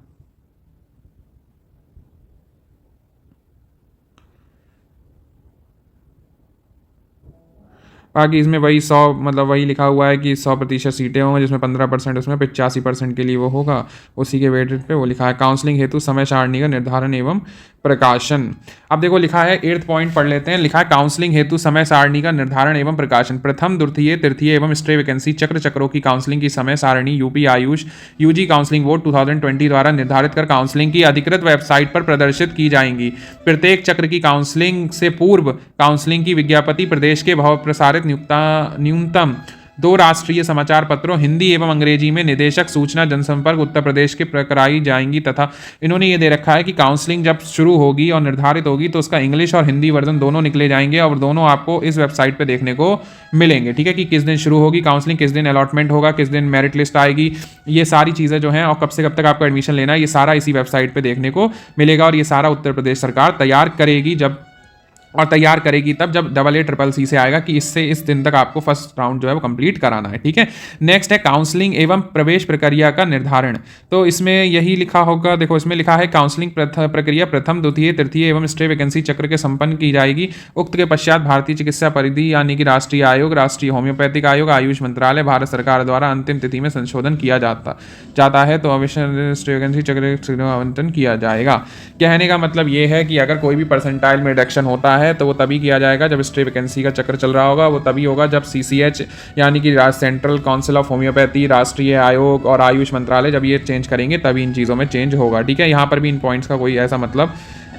बाकी इसमें वही 100 मतलब वही लिखा हुआ है कि 100% सीटें होंगी जिसमें 15% उसमें 85% के लिए वो होगा, उसी के वेटेड पे वो लिखा है। काउंसलिंग हेतु समय सारणी का निर्धारण एवं प्रकाशन। अब देखो लिखा है 8th पॉइंट पढ़ लेते हैं, लिखा है काउंसलिंग हेतु समय सारणी का निर्धारण एवं प्रकाशन। प्रथम, द्वितीय, तृतीय एवं स्टे वैकेंसी चक्रों की काउंसलिंग की समय सारणी UP AYUSH UG counselling board 2020 द्वारा निर्धारित कर काउंसलिंग की अधिकृत वेबसाइट पर प्रदर्शित की जाएंगी। प्रत्येक चक्र की काउंसलिंग से पूर्व काउंसलिंग की विज्ञापति प्रदेश के भाव प्रसारित न्यूनतम 2 राष्ट्रीय समाचार पत्रों हिंदी एवं अंग्रेजी में निदेशक सूचना जनसंपर्क उत्तर प्रदेश के कराई जाएंगी तथा इन्होंने ये दे रखा है कि काउंसलिंग जब शुरू होगी और निर्धारित होगी तो उसका इंग्लिश और हिंदी वर्जन दोनों निकले जाएंगे और दोनों आपको इस वेबसाइट पे देखने को मिलेंगे, ठीक है, कि किस दिन शुरू होगी काउंसलिंग, किस दिन अलॉटमेंट होगा, किस दिन मेरिट लिस्ट आएगी, ये सारी चीज़ें जो हैं और कब से कब तक आपको एडमिशन लेना है ये सारा इसी वेबसाइट पर देखने को मिलेगा। और ये सारा उत्तर प्रदेश सरकार तैयार करेगी तब जब 88CCC से आएगा कि इससे इस दिन तक आपको फर्स्ट राउंड जो है वो कंप्लीट कराना है, ठीक है। नेक्स्ट है काउंसलिंग एवं प्रवेश प्रक्रिया का निर्धारण। तो इसमें यही लिखा होगा, देखो इसमें लिखा है काउंसलिंग प्रक्रिया प्रथम, द्वितीय, तृतीय एवं स्टे वैकेंसी चक्र के संपन्न की जाएगी। उक्त के पश्चात भारतीय चिकित्सा परिधि यानी कि राष्ट्रीय आयोग, राष्ट्रीय होम्योपैथिक आयोग, आयुष मंत्रालय, भारत सरकार द्वारा अंतिम तिथि में संशोधन किया जाता है तो अवश्य स्टे वैकेंसी चक्र आवंटन किया जाएगा। कहने का मतलब ये है कि अगर कोई भी परसेंटाइल में रिडक्शन होता है तो वो तभी किया जाएगा जब स्टे वैकेंसी का चक्र चल रहा होगा, वो तभी होगा जब सीसीएच यानी कि सेंट्रल काउंसिल ऑफ होम्योपैथी, राष्ट्रीय आयोग और आयुष मंत्रालय जब ये चेंज करेंगे तभी इन चीज़ों में चेंज होगा, ठीक है। यहाँ पर भी इन पॉइंट्स का कोई ऐसा मतलब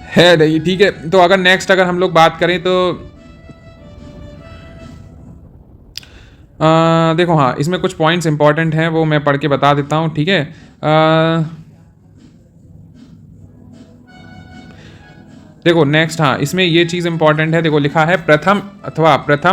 है नहीं, ठीक है। तो अगर हम लोग बात करें तो देखो हाँ इसमें कुछ पॉइंट्स इंपॉर्टेंट हैं वो मैं पढ़ के बता देता हूँ, ठीक है। देखो नेक्स्ट, हाँ इसमें ये चीज़ इंपॉर्टेंट है, देखो लिखा है प्रथम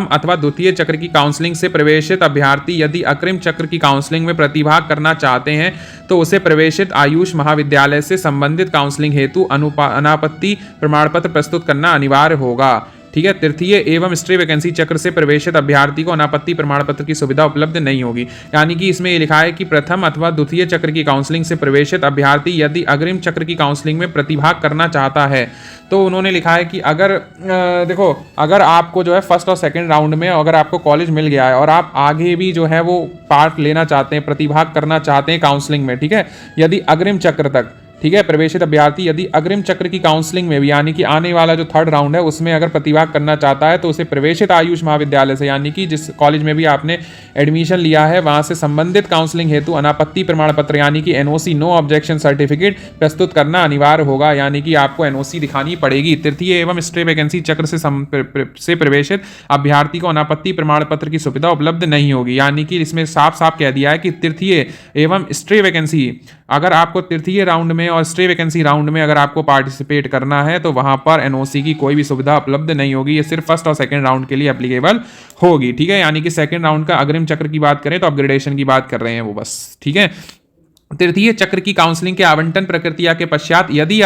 अथवा द्वितीय चक्र की काउंसलिंग से प्रवेशित अभ्यर्थी यदि अग्रिम चक्र की काउंसलिंग में प्रतिभाग करना चाहते हैं तो उसे प्रवेशित आयुष महाविद्यालय से संबंधित काउंसलिंग हेतु अनापत्ति प्रमाण पत्र प्रस्तुत करना अनिवार्य होगा, ठीक है। तृतीय एवं स्टे वैकेंसी चक्र से प्रवेशित अभ्यर्थी को अनापत्ति प्रमाण पत्र की सुविधा उपलब्ध नहीं होगी। यानी कि इसमें ये लिखा है कि प्रथम अथवा द्वितीय चक्र की काउंसलिंग से प्रवेशित अभ्यर्थी यदि अग्रिम चक्र की काउंसलिंग में प्रतिभाग करना चाहता है तो उन्होंने लिखा है कि अगर आपको जो है फर्स्ट और सेकंड राउंड में अगर आपको कॉलेज मिल गया है और आप आगे भी जो है वो पार्ट लेना चाहते हैं, प्रतिभाग करना चाहते हैं काउंसलिंग में, ठीक है, यदि अग्रिम चक्र तक, ठीक है, प्रवेशित अभ्यर्थी यदि अग्रिम चक्र की काउंसलिंग में भी यानी कि आने वाला जो 3rd राउंड है उसमें अगर प्रतिभाग करना चाहता है तो उसे प्रवेशित आयुष महाविद्यालय से यानी कि जिस कॉलेज में भी आपने एडमिशन लिया है वहां से संबंधित काउंसलिंग हेतु अनापत्ति प्रमाण पत्र यानी कि एनओसी, नो ऑब्जेक्शन सर्टिफिकेट प्रस्तुत करना अनिवार्य होगा, यानी कि आपको एनओसी दिखानी पड़ेगी। तृतीय एवं स्टे वैकेंसी चक्र से प्रवेशित अभ्यर्थी को अनापत्ति प्रमाण पत्र की सुविधा उपलब्ध नहीं होगी। यानी कि इसमें साफ साफ कह दिया है कि तृतीय एवं स्टे वैकेंसी अगर आपको तृतीय राउंड में और स्टे वैकेंसी राउंड में अगर आपको पार्टिसिपेट करना है तो वहां पर एनओसी की कोई भी सुविधा उपलब्ध नहीं होगी, ये सिर्फ फर्स्ट और सेकंड राउंड के लिए एप्लीकेबल होगी, ठीक है। यानी कि सेकंड राउंड का अग्रिम चक्र की बात करें तो अपग्रेडेशन की बात कर रहे हैं वो बस, ठीक है। तृतीय चक्र की काउंसलिंग के आवंटन प्रक्रिया के पश्चात यदि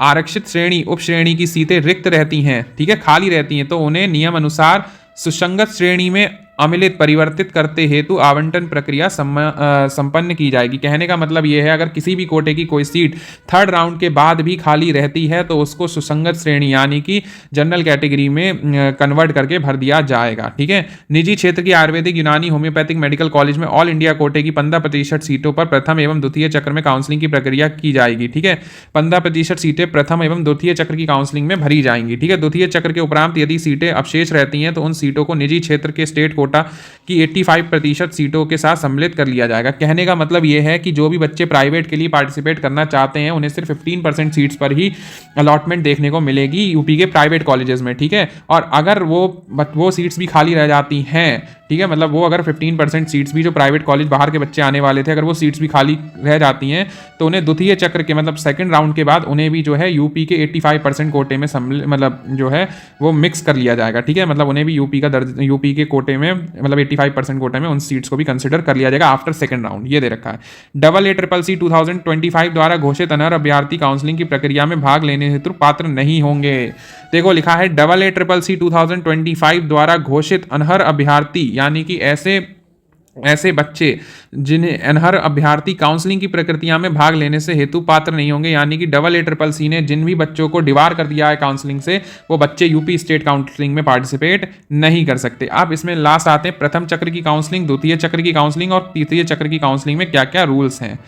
आरक्षित श्रेणी उप श्रेणी की सीटें रिक्त रहती हैं, ठीक है, खाली रहती हैं, तो उन्हें नियम अनुसार सुसंगत श्रेणी में अमिलित परिवर्तित करते हेतु आवंटन प्रक्रिया संपन्न की जाएगी। कहने का मतलब यह है, अगर किसी भी कोटे की कोई सीट थर्ड राउंड के बाद भी खाली रहती है तो उसको सुसंगत श्रेणी यानी कि जनरल कैटेगरी में कन्वर्ट करके भर दिया जाएगा, ठीक है। निजी क्षेत्र की आयुर्वेदिक, यूनानी, होम्योपैथिक मेडिकल कॉलेज में ऑल इंडिया कोटे की 15% सीटों पर प्रथम एवं द्वितीय चक्र में काउंसलिंग की प्रक्रिया की जाएगी, ठीक है। 15% सीटें प्रथम एवं द्वितीय चक्र की काउंसलिंग में भरी जाएंगी, ठीक है। द्वितीय चक्र के उपरांत यदि सीटें अवशेष रहती हैं तो उन सीटों को निजी क्षेत्र के स्टेट कोटा की 85% सीटों के साथ सम्मिलित कर लिया जाएगा। कहने का मतलब यह है कि जो भी बच्चे प्राइवेट के लिए पार्टिसिपेट करना चाहते हैं उन्हें सिर्फ 15% सीट्स पर ही अलॉटमेंट देखने को मिलेगी यूपी के प्राइवेट कॉलेजेस में, ठीक है। और अगर वो सीट्स भी खाली रह जाती हैं, ठीक है, मतलब वो अगर 15% सीट्स भी जो प्राइवेट कॉलेज बाहर के बच्चे आने वाले थे, अगर वो सीट्स भी खाली रह जाती हैं तो उन्हें द्वितीय चक्र के मतलब सेकंड राउंड के बाद उन्हें भी जो है यूपी के 85% कोटे में मतलब जो है वो मिक्स कर लिया जाएगा, ठीक है। मतलब उन्हें भी यूपी के कोटे में मतलब 85% कोटे में उन सीट्स को भी कंसिडर कर लिया जाएगा आफ्टर सेकंड राउंड। ये दे रखा है। AACCC 2025 द्वारा घोषित अनर्ह अभ्यर्थी काउंसलिंग की प्रक्रिया में भाग लेने हेतु पात्र नहीं होंगे। देखो लिखा है AACCC 2025 द्वारा घोषित अनर्ह अभ्यर्थी यानी कि ऐसे बच्चे जिन्हें अनर्ह अभ्यर्थी काउंसलिंग की प्रक्रिया में भाग लेने से हेतु पात्र नहीं होंगे, यानी कि AACCC ने जिन भी बच्चों को डिबार कर दिया है काउंसलिंग से, वो बच्चे यूपी स्टेट काउंसलिंग में पार्टिसिपेट नहीं कर सकते। अब इसमें लास्ट आते हैं प्रथम चक्र की काउंसलिंग, द्वितीय चक्र की काउंसलिंग और तृतीय चक्र की काउंसलिंग में क्या क्या रूल्स हैं,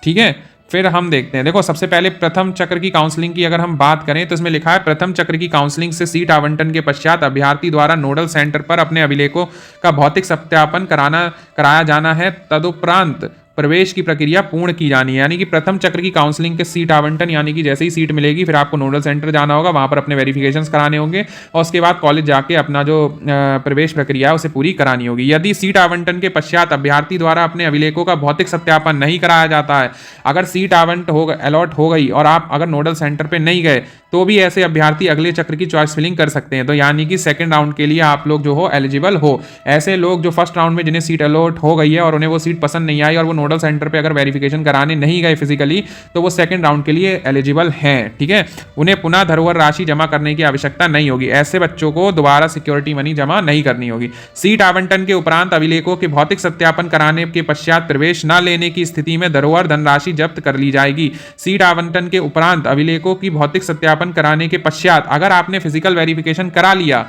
ठीक है। फिर हम देखते हैं। देखो सबसे पहले प्रथम चक्र की काउंसलिंग की अगर हम बात करें तो इसमें लिखा है प्रथम चक्र की काउंसलिंग से सीट आवंटन के पश्चात अभ्यर्थी द्वारा नोडल सेंटर पर अपने अभिलेखों का भौतिक सत्यापन कराया जाना है। तदुपरांत प्रवेश की प्रक्रिया पूर्ण की जानी है, यानी कि प्रथम चक्र की काउंसलिंग के सीट आवंटन यानी कि जैसे ही सीट मिलेगी फिर आपको नोडल सेंटर जाना होगा, वहां पर अपने वेरिफिकेशंस कराने होंगे और उसके बाद कॉलेज जाके अपना जो प्रवेश प्रक्रिया है उसे पूरी करानी होगी। यदि सीट आवंटन के पश्चात अभ्यर्थी द्वारा अपने अभिलेखों का भौतिक सत्यापन नहीं कराया जाता है, अगर सीट अलॉट हो गई और आप अगर नोडल सेंटर पर नहीं गए तो भी ऐसे अभ्यर्थी अगले चक्र की चॉइस फिलिंग कर सकते हैं। तो यानी कि सेकंड राउंड के लिए आप लोग जो हो एलिजिबल हो। ऐसे लोग जो फर्स्ट राउंड में जिन्हें सीट अलॉट हो गई है और उन्हें वो सीट पसंद नहीं आई और वो नोडल सेंटर पे अगर वेरिफिकेशन कराने नहीं गए फिजिकली, तो वो सेकंड राउंड के लिए एलिजिबल हैं, ठीक है। उन्हें पुनः धरोहर राशि जमा करने की आवश्यकता नहीं होगी। ऐसे बच्चों को दोबारा सिक्योरिटी मनी जमा नहीं करनी होगी। सीट आवंटन के उपरांत अभिलेखों के भौतिक सत्यापन कराने के पश्चात प्रवेश न लेने की स्थिति में धरोहर धनराशि जब्त कर ली जाएगी। सीट आवंटन के उपरांत अभिलेखों की भौतिक सत्यापन कराने के पश्चात अगर आपने फिजिकल वेरिफिकेशन करा लिया,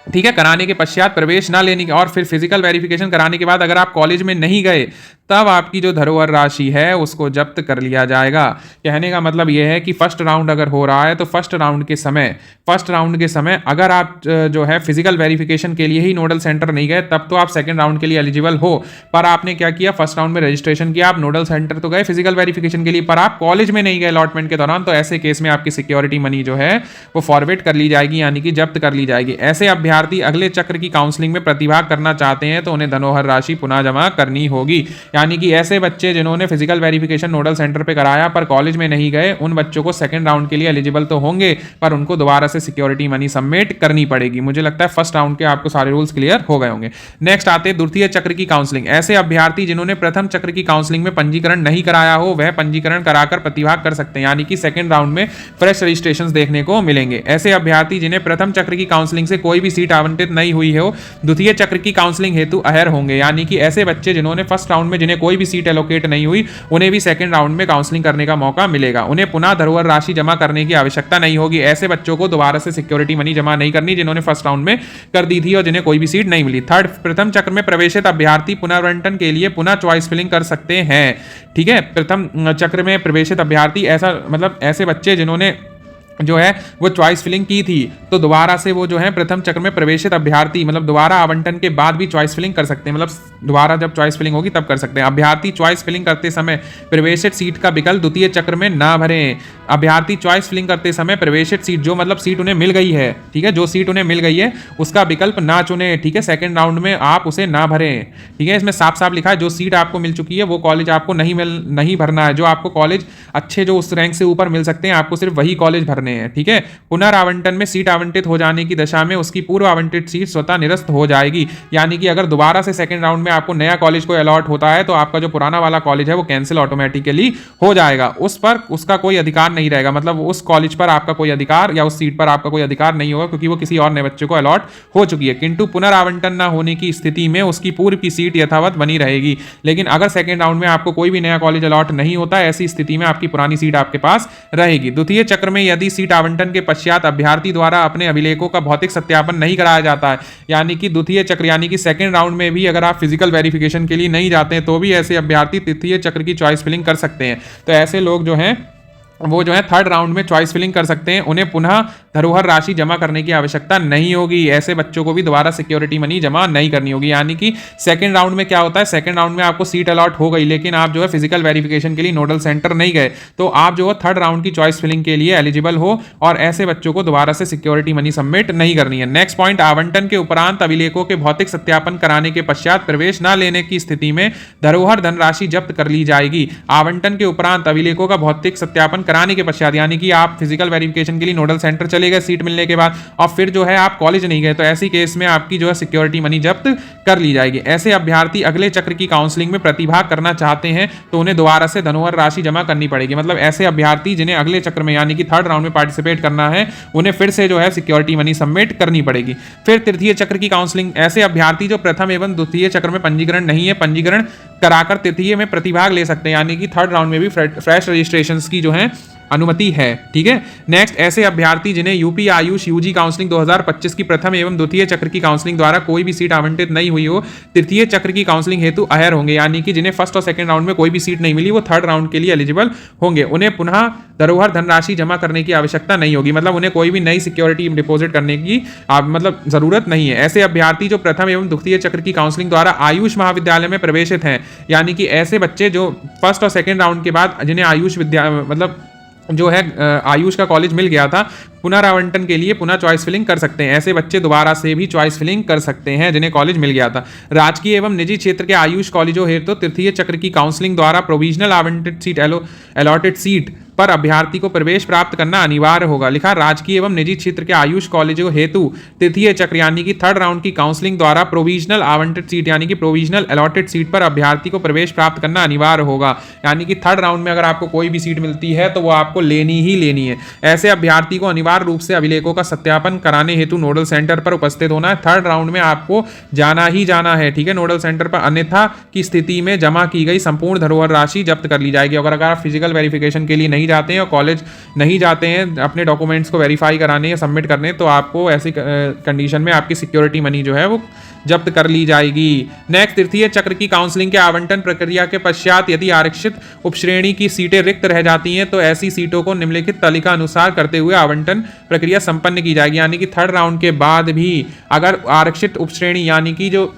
ठीक है, कराने के पश्चात प्रवेश ना लेने के और फिर फिजिकल वेरिफिकेशन कराने के बाद अगर आप कॉलेज में नहीं गए तब आपकी जो धरोहर राशि है उसको जब्त कर लिया जाएगा। कहने का मतलब यह है कि फर्स्ट राउंड अगर हो रहा है तो फर्स्ट राउंड के समय अगर आप जो है फिजिकल वेरिफिकेशन के लिए ही नोडल सेंटर नहीं गए तब तो आप सेकंड राउंड के लिए एलिजिबल हो। पर आपने क्या किया, फर्स्ट राउंड में रजिस्ट्रेशन किया, आप नोडल सेंटर तो गए फिजिकल वेरिफिकेशन के लिए पर आप कॉलेज में नहीं गए अलॉटमेंट के दौरान, तो ऐसे केस में आपकी सिक्योरिटी मनी जो है वो फॉरवर्ड कर ली जाएगी यानी कि जब्त कर ली जाएगी। ऐसे अभ्यर्थी अगले चक्र की काउंसलिंग में प्रतिभाग करना चाहते हैं तो उन्हें धरोहर राशि पुनः जमा करनी होगी। यानी कि ऐसे बच्चे जिन्होंने फिजिकल वेरिफिकेशन नोडल सेंटर पे कराया पर कॉलेज में नहीं गए, उन बच्चों को सेकंड राउंड के लिए एलिजिबल तो होंगे पर उनको दोबारा से सिक्योरिटी मनी सबमिट करनी पड़ेगी। मुझे लगता है फर्स्ट राउंड के आपको सारे रूल्स क्लियर हो गए होंगे। नेक्स्ट आते हैं द्वितीय चक्र की काउंसलिंग। ऐसे अभ्यर्थी जिन्होंने प्रथम चक्र की काउंसलिंग में पंजीकरण नहीं कराया हो वह पंजीकरण कराकर प्रतिभाग कर सकते हैं, यानी कि सेकंड राउंड में फ्रेश रजिस्ट्रेशन देखने को मिलेंगे। ऐसे अभ्यर्थी जिन्हें प्रथम चक्र की काउंसलिंग से कोई भी सीट आवंटित नहीं हुई हो द्वितीय चक्र की काउंसलिंग हेतु अहर होंगे, यानी कि ऐसे बच्चे जिन्होंने फर्स्ट राउंड में जिन्हें कोई भी सीट एलोकेट नहीं हुई उन्हें भी सेकंड राउंड में काउंसलिंग करने का मौका मिलेगा। उन्हें पुनः धरोहर राशि जमा करने की आवश्यकता नहीं होगी। ऐसे बच्चों को दोबारा से सिक्योरिटी मनी जमा नहीं करनी जिन्होंने फर्स्ट राउंड में कर दी थी और जिन्हें कोई भी सीट नहीं मिली। थर्ड, प्रथम चक्र में प्रवेशित अभ्यर्थी पुनर्वंटन के लिए पुनः चॉइस फिलिंग कर सकते हैं, ठीक है। प्रथम चक्र में प्रवेशित अभ्यर्थी ऐसा मतलब ऐसे बच्चे जिन्होंने जो है वो चॉइस फिलिंग की थी तो दोबारा से वो जो है प्रथम चक्र में प्रवेशित अभ्यर्थी मतलब दोबारा आवंटन के बाद भी चॉइस फिलिंग कर सकते हैं, मतलब दोबारा जब चॉइस फिलिंग होगी तब कर सकते हैं। अभ्यर्थी चॉइस फिलिंग करते समय प्रवेशित सीट का विकल्प द्वितीय चक्र में ना भरें। अभ्यर्थी चॉइस फिलिंग करते समय प्रवेशित सीट जो मतलब सीट उन्हें मिल गई है, ठीक है, जो सीट उन्हें मिल गई है उसका विकल्प ना चुने, ठीक है, सेकंड राउंड में आप उसे ना भरें, ठीक है। इसमें साफ साफ लिखा है जो सीट आपको मिल चुकी है वो कॉलेज आपको नहीं भरना है। जो आपको कॉलेज अच्छे जो उस रैंक से ऊपर मिल सकते हैं आपको सिर्फ वही कॉलेज भरने हैं, ठीक है। पुनर्आवंटन में सीट आवंटित हो जाने की दशा में उसकी पूर्व आवंटित सीट स्वतः निरस्त हो जाएगी, यानी कि अगर दोबारा से सेकंड राउंड में आपको नया कॉलेज को अलॉट होता है तो आपका जो पुराना वाला कॉलेज है वो कैंसिल ऑटोमेटिकली हो जाएगा, उस पर उसका कोई अधिकार नहीं रहेगा, मतलब उस कॉलेज पर आपका कोई अधिकार या उस सीट पर आपका कोई अधिकार नहीं होगा क्योंकि वो किसी और नए बच्चे को अलॉट हो चुकी है। किंतु पुनरावंटन न होने की स्थिति में उसकी पूर्व की सीट यथावत बनी रहेगी। लेकिन अगर सेकेंड राउंड में आपको कोई भी नया कॉलेज अलॉट नहीं होता, ऐसी स्थिति में आपकी पुरानी सीट आपके पास रहेगी। द्वितीय चक्र में यदि सीट आवंटन के पश्चात अभ्यर्थी द्वारा अपने अभिलेखों का भौतिक सत्यापन नहीं कराया जाता है, यानी कि द्वितीय चक्र यानी कि सेकंड राउंड में भी अगर आप फिजिकल वेरिफिकेशन के लिए नहीं जाते हैं तो भी ऐसे अभ्यर्थी तृतीय चक्र की चॉइस फिलिंग कर सकते हैं। तो ऐसे लोग जो हैं वो जो है थर्ड राउंड में चॉइस फिलिंग कर सकते हैं, उन्हें पुनः धरोहर राशि जमा करने की आवश्यकता नहीं होगी। ऐसे बच्चों को भी दोबारा सिक्योरिटी मनी जमा नहीं करनी होगी। यानी कि सेकंड राउंड में क्या होता है, सेकंड राउंड में आपको सीट अलॉट हो गई लेकिन आप जो है फिजिकल वेरिफिकेशन के लिए नोडल सेंटर नहीं गए, तो आप जो है थर्ड राउंड की चॉइस फिलिंग के लिए एलिजिबल हो और ऐसे बच्चों को दोबारा से सिक्योरिटी मनी सबमिट नहीं करनी है। नेक्स्ट पॉइंट, आवंटन के उपरांत अभिलेखों के भौतिक सत्यापन कराने के पश्चात प्रवेश न लेने की स्थिति में धरोहर धनराशि जब्त कर ली जाएगी। आवंटन के उपरांत अभिलेखों का भौतिक सत्यापन कराने के पश्चात, यानी कि आप फिजिकल वेरिफिकेशन के लिए नोडल सेंटर चले गए सीट मिलने के बाद और फिर जो है आप कॉलेज नहीं गए, तो ऐसी केस में आपकी जो है सिक्योरिटी मनी जब्त कर ली जाएगी। ऐसे अभ्यर्थी अगले चक्र की काउंसलिंग में प्रतिभाग करना चाहते हैं तो उन्हें दोबारा से धरोहर राशि जमा करनी पड़ेगी। मतलब ऐसे अभ्यर्थी जिन्हें अगले चक्र में यानी कि थर्ड राउंड में पार्टिसिपेट करना है, उन्हें फिर से जो है सिक्योरिटी मनी सबमिट करनी पड़ेगी। फिर तृतीय चक्र की काउंसलिंग, ऐसे अभ्यर्थी जो प्रथम एवं द्वितीय चक्र में पंजीकरण नहीं है, पंजीकरण कराकर तृतीय में प्रतिभाग ले सकते हैं, यानी कि थर्ड राउंड में भी फ्रेश रजिस्ट्रेशन की जो है अनुमति है। ठीक है। नेक्स्ट, ऐसे अभ्यर्थी जिन्हें यूपी आयुष यूजी काउंसलिंग 2025 की प्रथम एवं द्वितीय चक्र की काउंसलिंग द्वारा कोई भी सीट आवंटित नहीं हुई हो, तृतीय चक्र की काउंसलिंग हेतु अहर होंगे, यानी कि जिन्हें फर्स्ट और सेकंड राउंड में कोई भी सीट नहीं मिली, वो थर्ड राउंड के लिए एलिजिबल होंगे। उन्हें पुनः धरोहर धनराशि जमा करने की आवश्यकता नहीं होगी, मतलब उन्हें कोई भी नई सिक्योरिटी डिपॉजिट करने की मतलब जरूरत नहीं है। ऐसे अभ्यर्थी जो प्रथम एवं द्वितीय चक्र की काउंसलिंग द्वारा आयुष महाविद्यालय में प्रवेशित हैं, यानी कि ऐसे बच्चे जो फर्स्ट और सेकंड राउंड के बाद जिन्हें आयुष विद्या मतलब जो है आयुष का कॉलेज मिल गया था, पुनरावंटन के लिए पुनः चॉइस फिलिंग कर सकते हैं। ऐसे बच्चे दोबारा से भी चॉइस फिलिंग कर सकते हैं जिन्हें कॉलेज मिल गया था। राजकीय एवं निजी क्षेत्र के आयुष कॉलेजों हेतु तृतीय चक्र की काउंसलिंग द्वारा प्रोविजनल आवंटित सीट अलॉटेड सीट पर अभ्यर्थी को प्रवेश प्राप्त करना अनिवार्य होगा। लिखा, राजकीय एवं निजी क्षेत्र के आयुष कॉलेजों हेतु तृतीय चक्र यानी कि थर्ड राउंड की काउंसलिंग द्वारा प्रोविजनल आवंटित सीट यानी कि प्रोविजनल अलॉटेड सीट पर अभ्यर्थी को प्रवेश प्राप्त करना अनिवार्य होगा। यानी कि थर्ड राउंड में अगर आपको कोई भी सीट मिलती है तो वो आपको लेनी ही लेनी है। ऐसे अभ्यर्थी को अनिवार्य रूप से अभिलेखों का सत्यापन कराने हेतु नोडल सेंटर पर उपस्थित होना है। थर्ड राउंड में आपको जाना ही जाना है, ठीक है, नोडल सेंटर पर, अन्यथा की स्थिति में जमा की गई संपूर्ण धरोहर राशि जब्त कर ली जाएगी। अगर आप फिजिकल वेरिफिकेशन के लिए नहीं जाते हैं और कॉलेज नहीं जाते हैं अपने डॉक्यूमेंट्स को वेरीफाई कराने या सबमिट करने, तो आपको ऐसी कंडीशन में आपकी सिक्योरिटी मनी जो है वो जब्त कर ली जाएगी। नेक्स्ट, तृतीय चक्र की काउंसलिंग के आवंटन प्रक्रिया के पश्चात यदि आरक्षित उपश्रेणी की सीटें रिक्त रह जाती हैं तो ऐसी सीटों को निम्नलिखित तालिका अनुसार करते हुए आवंटन प्रक्रिया संपन्न की जाएगी। यानी कि थर्ड राउंड के बाद भी अगर आरक्षित उपश्रेणी यानी कि जो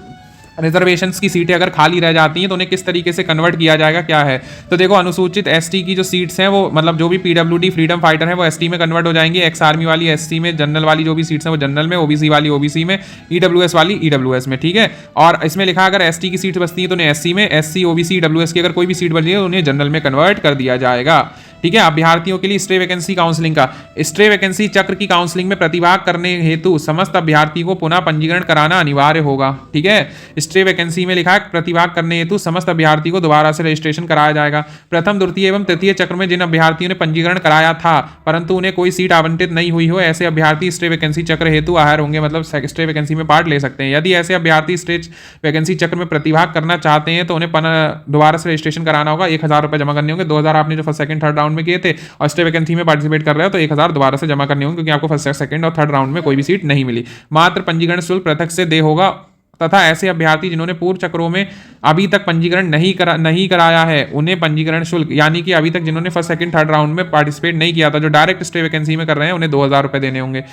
रिजर्वेशंस की सीटें अगर खाली रह जाती हैं तो उन्हें किस तरीके से कन्वर्ट किया जाएगा, क्या है, तो देखो, अनुसूचित एसटी की जो सीट्स हैं वो मतलब जो भी पीडब्ल्यूडी फ्रीडम फाइटर है वो एसटी में कन्वर्ट हो जाएंगी, एक्स आर्मी वाली एससी में, जनरल वाली जो भी सीट्स हैं वो जनरल में, ओबीसी वाली ओबीसी में, ईडब्ल्यूएस वाली ईडब्ल्यूएस में। ठीक है। और इसमें लिखा अगर एसटी की सीट बचती है तो उन्हें एससी में, एससी ओबीसी ईडब्ल्यूएस की अगर कोई भी सीट बची है तो उन्हें जनरल में कन्वर्ट कर दिया जाएगा। ठीक है। अभ्यर्थियों के लिए स्टे वैकेंसी काउंसलिंग का, स्टे वैकेंसी चक्र की काउंसलिंग में प्रतिभाग करने हेतु समस्त अभ्यर्थियों को पुनः पंजीकरण कराना अनिवार्य होगा। ठीक है। स्टे वैकेंसी में लिखा है प्रतिभाग करने हेतु समस्त अभ्यर्थी को दोबारा से रजिस्ट्रेशन कराया जाएगा। प्रथम, द्वितीय एवं तृतीय चक्र में जिन अभ्यर्थियों ने पंजीकरण कराया था परंतु उन्हें कोई सीट आवंटित नहीं हुई हो, ऐसे अभ्यर्थी स्टे वैकेंसी चक्र हेतु अहर होंगे, मतलब स्टे वैकेंसी में पार्ट ले सकते हैं। यदि ऐसे अभ्यर्थी स्टे वैकेंसी चक्र में प्रतिभाग करना चाहते हैं तो उन्हें दोबारा से रजिस्ट्रेशन कराना होगा। 1000 रुपये जमा करने होंगे। 2000 आपने जो फर्स्ट सेकंड थर्ड राउंड में किए थे और स्टे वैकेंसी में पार्टिसिपेट कर रहे हो तो 1000 दोबारा से जमा करने होंगे क्योंकि आपको फर्स्ट सेकंड और थर्ड राउंड में कोई भी सीट नहीं मिली। मात्र पंजीकरण शुल्क पृथक से दे होगा तथा ऐसे अभ्यर्थी जिन्होंने पूर्व चक्रों में अभी तक पंजीकरण नहीं कराया है उन्हें पंजीकरण शुल्क यानी कि अभी तक जिन्होंने फर्स्ट सेकंड थर्ड राउंड में पार्टिसिपेट नहीं किया था, जो डायरेक्ट स्टे वैकेंसी में कर रहे हैं, उन्हें 2000 रुपये देने होंगे।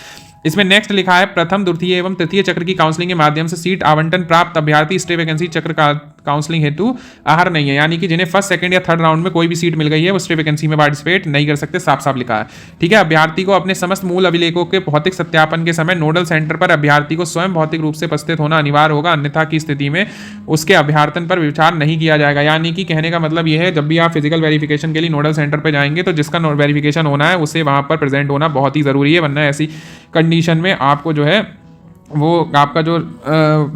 इसमें नेक्स्ट लिखा है प्रथम, द्वितीय एवं तृतीय चक्र की काउंसलिंग के माध्यम से सीट आवंटन प्राप्त अभ्यर्थी स्टे वैकेंसी चक्र का काउंसलिंग हेतु अहर नहीं है, यानी कि जिन्हें फर्स्ट सेकंड या थर्ड राउंड में कोई भी सीट मिल गई है वो स्टे वैकेंसी में पार्टिसिपेट नहीं कर सकते, साफ साफ लिखा है। ठीक है। अभ्यर्थी को अपने समस्त मूल अभिलेखों के भौतिक सत्यापन के समय नोडल सेंटर पर अभ्यर्थी को स्वयं भौतिक रूप से उपस्थित होना अनिवार्य होगा, अन्यथा की स्थिति में उसके अभ्यर्थन पर विचार नहीं किया जाएगा। यानी कि कहने का मतलब यह है जब भी आप फिजिकल वेरिफिकेशन के लिए नोडल सेंटर पर जाएंगे तो जिसका वेरिफिकेशन होना है उसे वहां पर प्रेजेंट होना बहुत ही जरूरी है, वरना ऐसी कंडीशन में आपको जो है वो आपका जो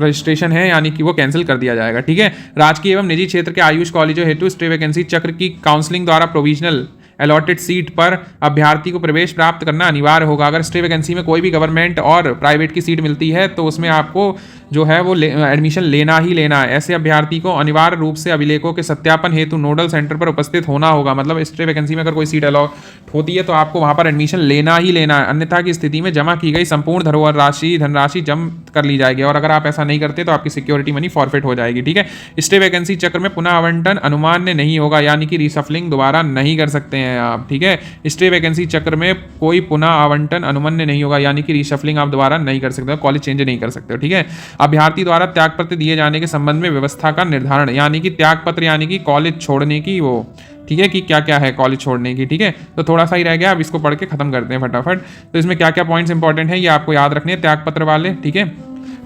रजिस्ट्रेशन है यानी कि वो कैंसिल कर दिया जाएगा। ठीक है। राजकीय एवं निजी क्षेत्र के आयुष कॉलेजों हेतु स्टे वैकेंसी चक्र की काउंसलिंग द्वारा प्रोविजनल अलॉटेड सीट पर अभ्यर्थी को प्रवेश प्राप्त करना अनिवार्य होगा। अगर स्टे वैकेंसी में कोई भी गवर्नमेंट और प्राइवेट की सीट मिलती है तो उसमें आपको जो है वो एडमिशन लेना ही लेना है। ऐसे अभ्यर्थी को अनिवार्य रूप से अभिलेखों के सत्यापन हेतु नोडल सेंटर पर उपस्थित होना होगा। मतलब स्टे वैकेंसी में अगर कोई सीट अलॉट होती है तो आपको वहां पर एडमिशन लेना ही लेना है, अन्यथा की स्थिति में जमा की गई संपूर्ण धनराशि जब्त कर ली जाएगी, और अगर आप ऐसा नहीं करते तो आपकी सिक्योरिटी मनी फॉरफिट हो जाएगी। ठीक है, स्टे वैकेंसी चक्र में पुनः आवंटन अनुमान्य नहीं होगा, यानी कि रिसफलिंग दोबारा नहीं कर सकते हैं आप। ठीक है, स्टे वैकेंसी चक्र में कोई पुनः आवंटन अनुमान्य नहीं होगा, यानी कि रिसफलिंग आप दोबारा नहीं कर सकते, कॉलेज चेंज नहीं कर सकते। ठीक है, अभ्यर्थी द्वारा त्यागपत्र दिए जाने के संबंध में व्यवस्था का निर्धारण, यानी कि त्यागपत्र यानी कि कॉलेज छोड़ने की वो, ठीक है, कि क्या क्या है कॉलेज छोड़ने की। ठीक है, तो थोड़ा सा ही रह गया, अब इसको पढ़ के खत्म करते हैं फटाफट। तो इसमें क्या क्या पॉइंट्स इंपॉर्टेंट है ये आपको याद रखने हैं त्यागपत्र वाले। ठीक है,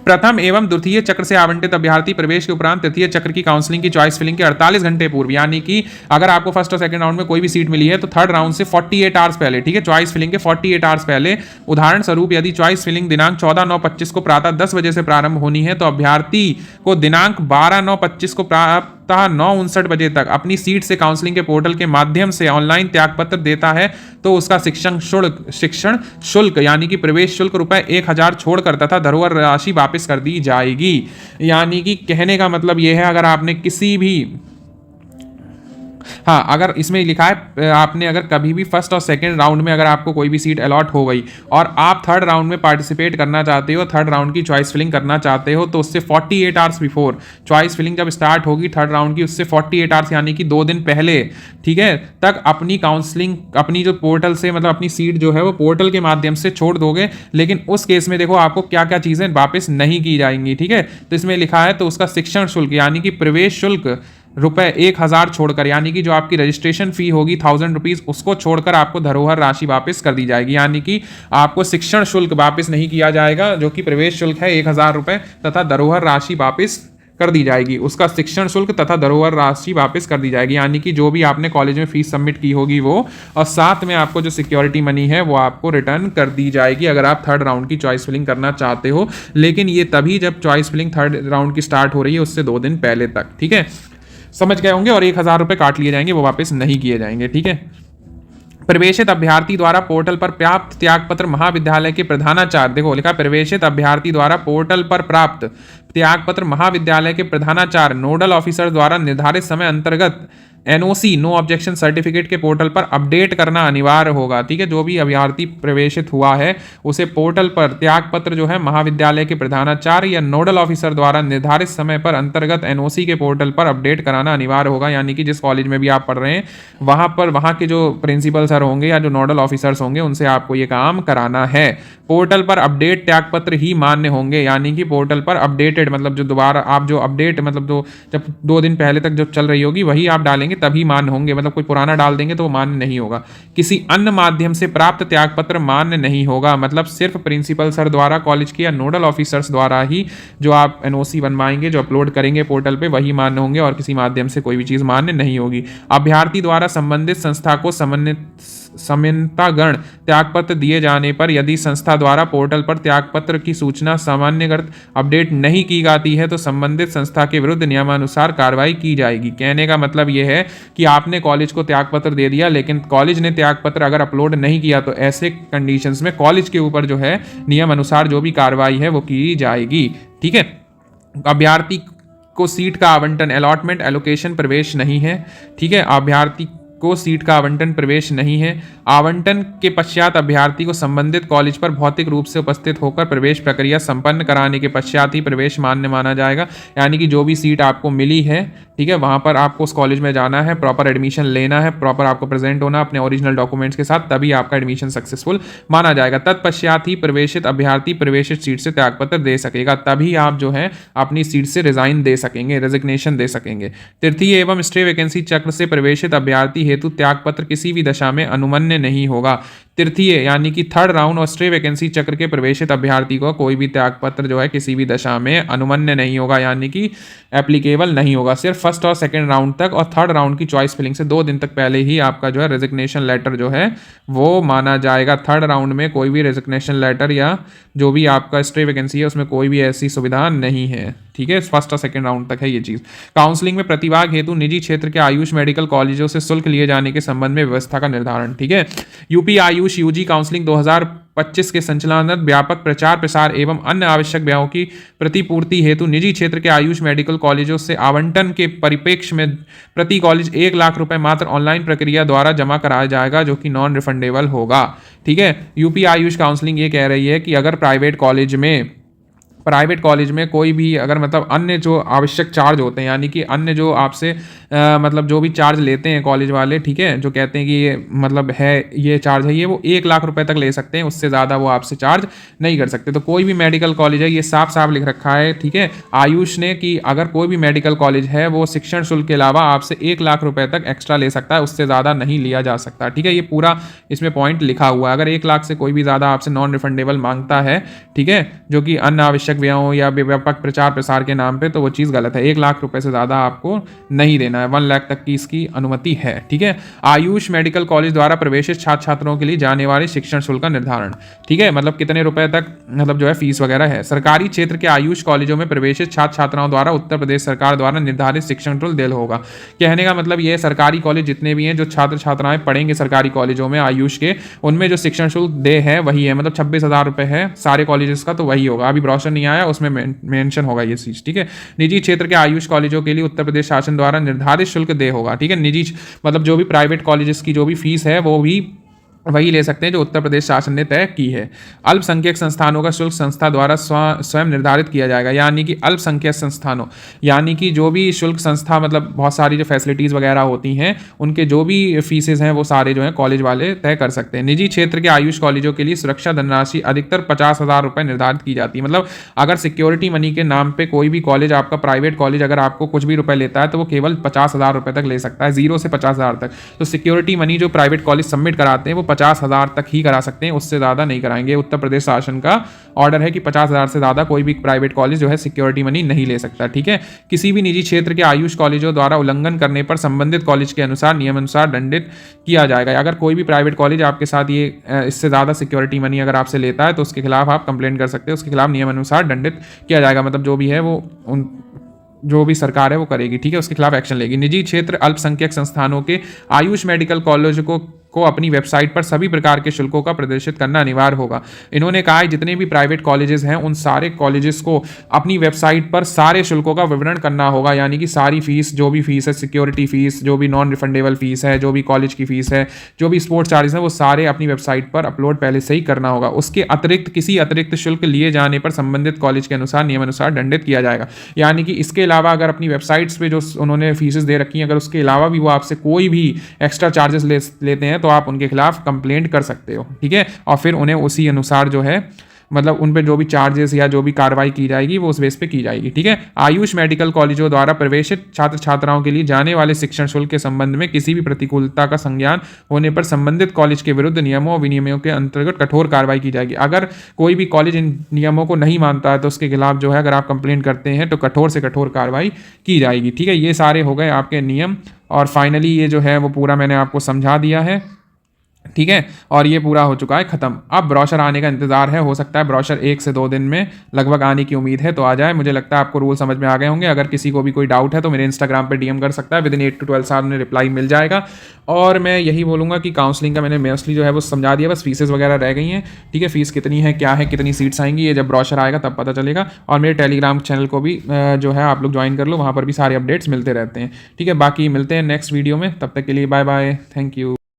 प्रथम एवं द्वितीय चक्र से आवंटित अभ्यर्थी प्रवेश के उपरांत तृतीय चक्र की काउंसलिंग की चॉइस फिलिंग के 48 घंटे पूर्व, यानी कि अगर आपको फर्स्ट और सेकंड राउंड में कोई भी सीट मिली है तो थर्ड राउंड से 48 आवर्स पहले, ठीक है, चॉइस फिलिंग के 48 आवर्स पहले, उदाहरण स्वरूप यदि चॉइस फिलिंग दिनांक 14/9/25 को प्रातः 10 बजे से प्रारंभ होनी है तो अभ्यर्थी को दिनांक 12/9/25 को प्रातः 9:59 बजे तक अपनी सीट से काउंसलिंग के पोर्टल के माध्यम से ऑनलाइन त्यागपत्र देता है तो उसका शिक्षण शुल्क यानी कि प्रवेश शुल्क ₹1000 छोड़कर तथा धरोहर राशि वापस कर दी जाएगी। यानी कि कहने का मतलब यह है, अगर आपने किसी भी, हाँ, अगर इसमें लिखा है आपने अगर कभी भी फर्स्ट और सेकंड राउंड में अगर आपको कोई भी सीट अलॉट हो गई और आप थर्ड राउंड में पार्टिसिपेट करना चाहते हो, थर्ड राउंड की चॉइस फिलिंग करना चाहते हो, तो उससे 48 आवर्स बिफोर चॉइस फिलिंग जब स्टार्ट होगी थर्ड राउंड की, उससे 48 आवर्स यानी कि 2 दिन पहले, ठीक है, तक अपनी काउंसलिंग अपनी जो पोर्टल से मतलब अपनी सीट जो है वो पोर्टल के माध्यम से छोड़ दोगे। लेकिन उस केस में देखो आपको क्या क्या चीजें वापस नहीं की जाएंगी। ठीक है, तो इसमें लिखा है तो उसका शिक्षण शुल्क यानी कि प्रवेश शुल्क ₹1000 छोड़कर, यानी कि जो आपकी रजिस्ट्रेशन फी होगी ₹1000, उसको छोड़कर आपको धरोहर राशि वापस कर दी जाएगी। यानी कि आपको शिक्षण शुल्क वापस नहीं किया जाएगा जो कि प्रवेश शुल्क है ₹1000 तथा धरोहर राशि वापस कर दी जाएगी। उसका शिक्षण शुल्क तथा धरोहर राशि वापस कर दी जाएगी, यानी कि जो भी आपने कॉलेज में फीस सबमिट की होगी वो, और साथ में आपको जो सिक्योरिटी मनी है वो आपको रिटर्न कर दी जाएगी अगर आप थर्ड राउंड की चॉइस फिलिंग करना चाहते हो। लेकिन ये तभी जब चॉइस फिलिंग थर्ड राउंड की स्टार्ट हो रही है उससे 2 दिन पहले तक। ठीक है, समझ गए होंगे, और ₹1000 काट लिए जाएंगे, वो वापस नहीं किए जाएंगे। ठीक है, प्रवेशित अभ्यर्थी द्वारा पोर्टल पर प्राप्त त्यागपत्र महाविद्यालय के प्रधानाचार्य, देखो लिखा प्रवेशित अभ्यर्थी द्वारा पोर्टल पर प्राप्त त्यागपत्र महाविद्यालय के प्रधानाचार्य नोडल ऑफिसर द्वारा निर्धारित समय अंतर्गत NOC नो ऑब्जेक्शन सर्टिफिकेट के पोर्टल पर अपडेट करना अनिवार्य होगा। ठीक है, जो भी अभ्यर्थी प्रवेशित हुआ है उसे पोर्टल पर त्यागपत्र जो है महाविद्यालय के प्रधानाचार्य या नोडल ऑफिसर द्वारा निर्धारित समय पर अंतर्गत NOC के पोर्टल पर अपडेट कराना अनिवार्य होगा। यानी कि जिस कॉलेज में भी आप पढ़ रहे हैं वहां पर वहां के जो प्रिंसिपल सर होंगे या जो नोडल ऑफिसर्स होंगे उनसे आपको ये काम कराना है। पोर्टल पर अपडेट त्यागपत्र ही मान्य होंगे, यानी कि पोर्टल पर अपडेटेड मतलब जो दोबारा आप जो अपडेट मतलब जो जब 2 दिन पहले तक जो चल रही होगी वही आप डालेंगे तभी मान्य होंगे। मतलब कोई पुराना डाल देंगे तो वो मान्य नहीं होगा। किसी अन्य माध्यम से प्राप्त त्यागपत्र मान्य नहीं होगा, मतलब सिर्फ प्रिंसिपल सर द्वारा कॉलेज के या नोडल ऑफिसर्स द्वारा ही जो आप NOC बनवाएंगे, जो अपलोड करेंगे पोर्टल पे, वही मान्य होंगे और किसी माध्यम से कोई भी चीज मान्य नहीं होगी। अभ्यर्थी द्वारा संबंधित संस्था को सामान्यतागण त्यागपत्र दिए जाने पर यदि संस्था द्वारा पोर्टल पर त्यागपत्र की सूचना सामान्यकृत अपडेट नहीं की जाती है तो संबंधित संस्था के विरुद्ध नियमानुसार कार्रवाई की जाएगी। कहने का मतलब यह है कि आपने कॉलेज को त्यागपत्र दे दिया लेकिन कॉलेज ने त्यागपत्र अगर अपलोड नहीं किया तो ऐसे कंडीशंस में कॉलेज के ऊपर जो है नियम अनुसार जो भी कार्रवाई है वो की जाएगी। ठीक है, अभ्यर्थी को सीट का आवंटन अलॉटमेंट एलोकेशन प्रवेश नहीं है। ठीक है, अभ्यर्थी को सीट का आवंटन प्रवेश नहीं है। आवंटन के पश्चात अभ्यर्थी को संबंधित कॉलेज पर भौतिक रूप से उपस्थित होकर प्रवेश प्रक्रिया संपन्न कराने के पश्चात ही प्रवेश मान्य माना जाएगा। यानी कि जो भी सीट आपको मिली है, ठीक है, वहां पर आपको उस कॉलेज में जाना है, प्रॉपर एडमिशन लेना है, प्रॉपर आपको प्रेजेंट होना अपने ओरिजिनल डॉक्यूमेंट्स के साथ, तभी आपका एडमिशन सक्सेसफुल माना जाएगा। तत्पश्चात ही प्रवेशित अभ्यर्थी प्रवेशित सीट से त्यागपत्र दे सकेगा, तभी आप जो है अपनी सीट से रिजाइन दे सकेंगे, रेजिग्नेशन दे सकेंगे। तृतीय एवं स्टे वैकेंसी चक्र से प्रवेशित अभ्यर्थी हेतु त्यागपत्र किसी भी दशा में अनुमन्य नहीं होगा। तृतीय यानी कि थर्ड राउंड और स्टे वैकेंसी चक्र के प्रवेशित अभ्यर्थी को कोई भी त्यागपत्र जो है किसी भी दशा में अनुमन्य नहीं होगा, यानी कि एप्लीकेबल नहीं होगा। सिर्फ फर्स्ट और सेकंड राउंड तक और थर्ड राउंड की चॉइस फिलिंग से 2 दिन तक पहले ही आपका जो है रेजिग्नेशन लेटर जो है वो माना जाएगा। थर्ड राउंड में कोई भी रेजिग्नेशन लेटर या जो भी आपका स्टे वैकेंसी है उसमें कोई भी ऐसी सुविधा नहीं है, ठीक है। फर्स्ट और सेकंड राउंड तक है ये चीज़। काउंसलिंग में प्रतिभाग हेतु निजी क्षेत्र के आयुष मेडिकल कॉलेजों से शुल्क लिए जाने के संबंध में व्यवस्था का निर्धारण, ठीक है। यूपी आयुष यूजी काउंसलिंग 2025 के संचालन व्यापक प्रचार प्रसार एवं अन्य आवश्यक व्ययों की प्रतिपूर्ति हेतु निजी क्षेत्र के आयुष मेडिकल कॉलेजों से आवंटन के परिप्रेक्ष्य में प्रति कॉलेज 1 लाख रुपए मात्र ऑनलाइन प्रक्रिया द्वारा जमा कराया जाएगा, जो कि नॉन रिफंडेबल होगा, ठीक है। यूपी आयुष काउंसलिंग ये कह रही है कि अगर प्राइवेट कॉलेज में कोई भी अगर मतलब अन्य जो आवश्यक चार्ज होते हैं, यानी कि अन्य जो आपसे मतलब जो भी चार्ज लेते हैं कॉलेज वाले, ठीक है, जो कहते हैं कि ये मतलब है ये चार्ज है, ये वो 1 लाख रुपए तक ले सकते हैं, उससे ज़्यादा वो आपसे चार्ज नहीं कर सकते। तो कोई भी मेडिकल कॉलेज है, ये साफ साफ लिख रखा है, ठीक है, आयुष ने, कि अगर कोई भी मेडिकल कॉलेज है वो शिक्षण शुल्क के अलावा आपसे 1 लाख रुपए तक एक्स्ट्रा ले सकता है, उससे ज़्यादा नहीं लिया जा सकता, ठीक है। ये पूरा इसमें पॉइंट लिखा हुआ है। अगर 1 लाख से कोई भी ज़्यादा आपसे नॉन रिफंडेबल मांगता है, ठीक है, जो कि अन्य आवश्यक व्ययों या व्यापक प्रचार प्रसार के नाम पे, तो वो चीज़ गलत है। 1 लाख रुपए से ज़्यादा आपको नहीं देना है, 1 लाख तक की इसकी अनुमति है, ठीक है। आयुष मेडिकल कॉलेज द्वारा प्रवेशित छात्र छात्राओं के लिए जाने वाले शिक्षण शुल्क का निर्धारण, ठीक है, मतलब कितने रुपए तक मतलब जो है फीस वगैरह है। सरकारी क्षेत्र के आयुष कॉलेजों में प्रवेशित छात्र छात्राओं द्वारा उत्तर प्रदेश सरकार द्वारा निर्धारित शिक्षण शुल्क देय होगा। कहने का मतलब ये सरकारी कॉलेज जितने भी हैं, जो छात्र छात्राएं पढ़ेंगे सरकारी कॉलेजों में आयुष के, उनमें जो शिक्षण शुल्क दे है वही है, मतलब 26,000 रुपए है सारे कॉलेजेस का, तो वही होगा। अभी ब्रोशर नहीं आया, उसमें मेंशन होगा ये चीज, ठीक है। निजी क्षेत्र के आयुष कॉलेजों के लिए उत्तर प्रदेश शासन द्वारा निर्धारित शुल्क देय होगा, ठीक है। निजी मतलब जो भी प्राइवेट कॉलेजेस की जो भी फीस है वो भी वही ले सकते हैं जो उत्तर प्रदेश शासन ने तय की है। अल्पसंख्यक संस्थानों का शुल्क संस्था द्वारा स्वयं निर्धारित किया जाएगा, यानी कि अल्पसंख्यक संस्थानों यानी कि जो भी शुल्क संस्था मतलब बहुत सारी जो फैसिलिटीज़ वगैरह होती हैं उनके जो भी फीसेज हैं वो सारे जो हैं कॉलेज वाले तय कर सकते हैं। निजी क्षेत्र के आयुष कॉलेजों के लिए सुरक्षा धनराशि अधिकतर 50,000 रुपये निर्धारित की जाती है। मतलब अगर सिक्योरिटी मनी के नाम पर कोई भी कॉलेज, आपका प्राइवेट कॉलेज अगर आपको कुछ भी रुपये लेता है तो वो केवल 50,000 रुपये तक ले सकता है, 0 से 50,000 तक। तो सिक्योरिटी मनी जो प्राइवेट कॉलेज सबमिट कराते हैं वो 50,000 तक ही करा सकते हैं, उससे ज़्यादा नहीं कराएंगे। उत्तर प्रदेश शासन का ऑर्डर है कि 50,000 से ज़्यादा कोई भी प्राइवेट कॉलेज जो है सिक्योरिटी मनी नहीं ले सकता, ठीक है। किसी भी निजी क्षेत्र के आयुष कॉलेजों द्वारा उल्लंघन करने पर संबंधित कॉलेज के अनुसार नियमानुसार दंडित किया जाएगा। अगर कोई भी प्राइवेट कॉलेज आपके साथ ये इससे ज़्यादा सिक्योरिटी मनी अगर आपसे लेता है तो उसके खिलाफ आप कंप्लेंट कर सकते हैं, उसके खिलाफ नियमानुसार दंडित किया जाएगा। मतलब जो भी है वो जो भी सरकार है वो करेगी, ठीक है, उसके खिलाफ एक्शन लेगी। निजी क्षेत्र अल्पसंख्यक संस्थानों के आयुष मेडिकल कॉलेज को अपनी वेबसाइट पर सभी प्रकार के शुल्कों का प्रदर्शित करना अनिवार्य होगा। इन्होंने कहा है जितने भी प्राइवेट कॉलेजेस हैं उन सारे कॉलेजेस को अपनी वेबसाइट पर सारे शुल्कों का विवरण करना होगा, यानी कि सारी फीस, जो भी फीस है, सिक्योरिटी फीस, जो भी नॉन रिफंडेबल फीस है, जो भी कॉलेज की फीस है, जो भी स्पोर्ट्स चार्जेस है, वो सारे अपनी वेबसाइट पर अपलोड पहले से ही करना होगा। उसके अतिरिक्त किसी अतिरिक्त शुल्क लिए जाने पर संबंधित कॉलेज के अनुसार नियमानुसार दंडित किया जाएगा। यानी कि इसके अलावा अगर अपनी वेबसाइट्स पे जो उन्होंने फीसेस दे रखी हैं, अगर उसके अलावा भी वो आपसे कोई भी एक्स्ट्रा चार्जेस लेते हैं तो आप उनके खिलाफ कंप्लेंट कर सकते हो, ठीक है। और फिर उन्हें उसी अनुसार जो है मतलब उन पे जो भी चार्जेस या जो भी कार्रवाई की जाएगी वो उस बेस पे की जाएगी, ठीक है। आयुष मेडिकल कॉलेजों द्वारा प्रवेशित छात्र छात्राओं के लिए जाने वाले शिक्षण शुल्क के संबंध में किसी भी प्रतिकूलता का संज्ञान होने पर संबंधित कॉलेज के विरुद्ध नियमों और विनियमों के अंतर्गत कठोर कार्रवाई की जाएगी। अगर कोई भी कॉलेज इन नियमों को नहीं मानता है तो उसके खिलाफ जो है अगर आप कंप्लेंट करते हैं तो कठोर से कठोर कार्रवाई की जाएगी, ठीक है। ये सारे हो गए आपके नियम और फाइनली ये जो है वो पूरा मैंने आपको समझा दिया है, ठीक है। और ये पूरा हो चुका है ख़त्म। अब ब्रोशर आने का इंतजार है, हो सकता है ब्रोशर 1 से 2 दिन में लगभग आने की उम्मीद है, तो आ जाए। मुझे लगता है आपको रूल समझ में आ गए होंगे। अगर किसी को भी कोई डाउट है तो मेरे इंस्टाग्राम पे डीएम कर सकता है, विदिन 8 to 12 आवर में रिप्लाई मिल जाएगा। और मैं यही बोलूँगा कि काउंसलिंग का मैंने मोस्टली जो है वो समझा दिया, बस फीसेस वगैरह रह गई हैं, ठीक है। फीस कितनी है, क्या है, कितनी सीट्स आएंगी, ये जब ब्रोशर आएगा तब पता चलेगा। और मेरे टेलीग्राम चैनल को भी जो है आप लोग ज्वाइन कर लो, वहाँ पर भी सारे अपडेट्स मिलते रहते हैं, ठीक है। बाकी मिलते हैं नेक्स्ट वीडियो में, तब तक के लिए बाय बाय, थैंक यू।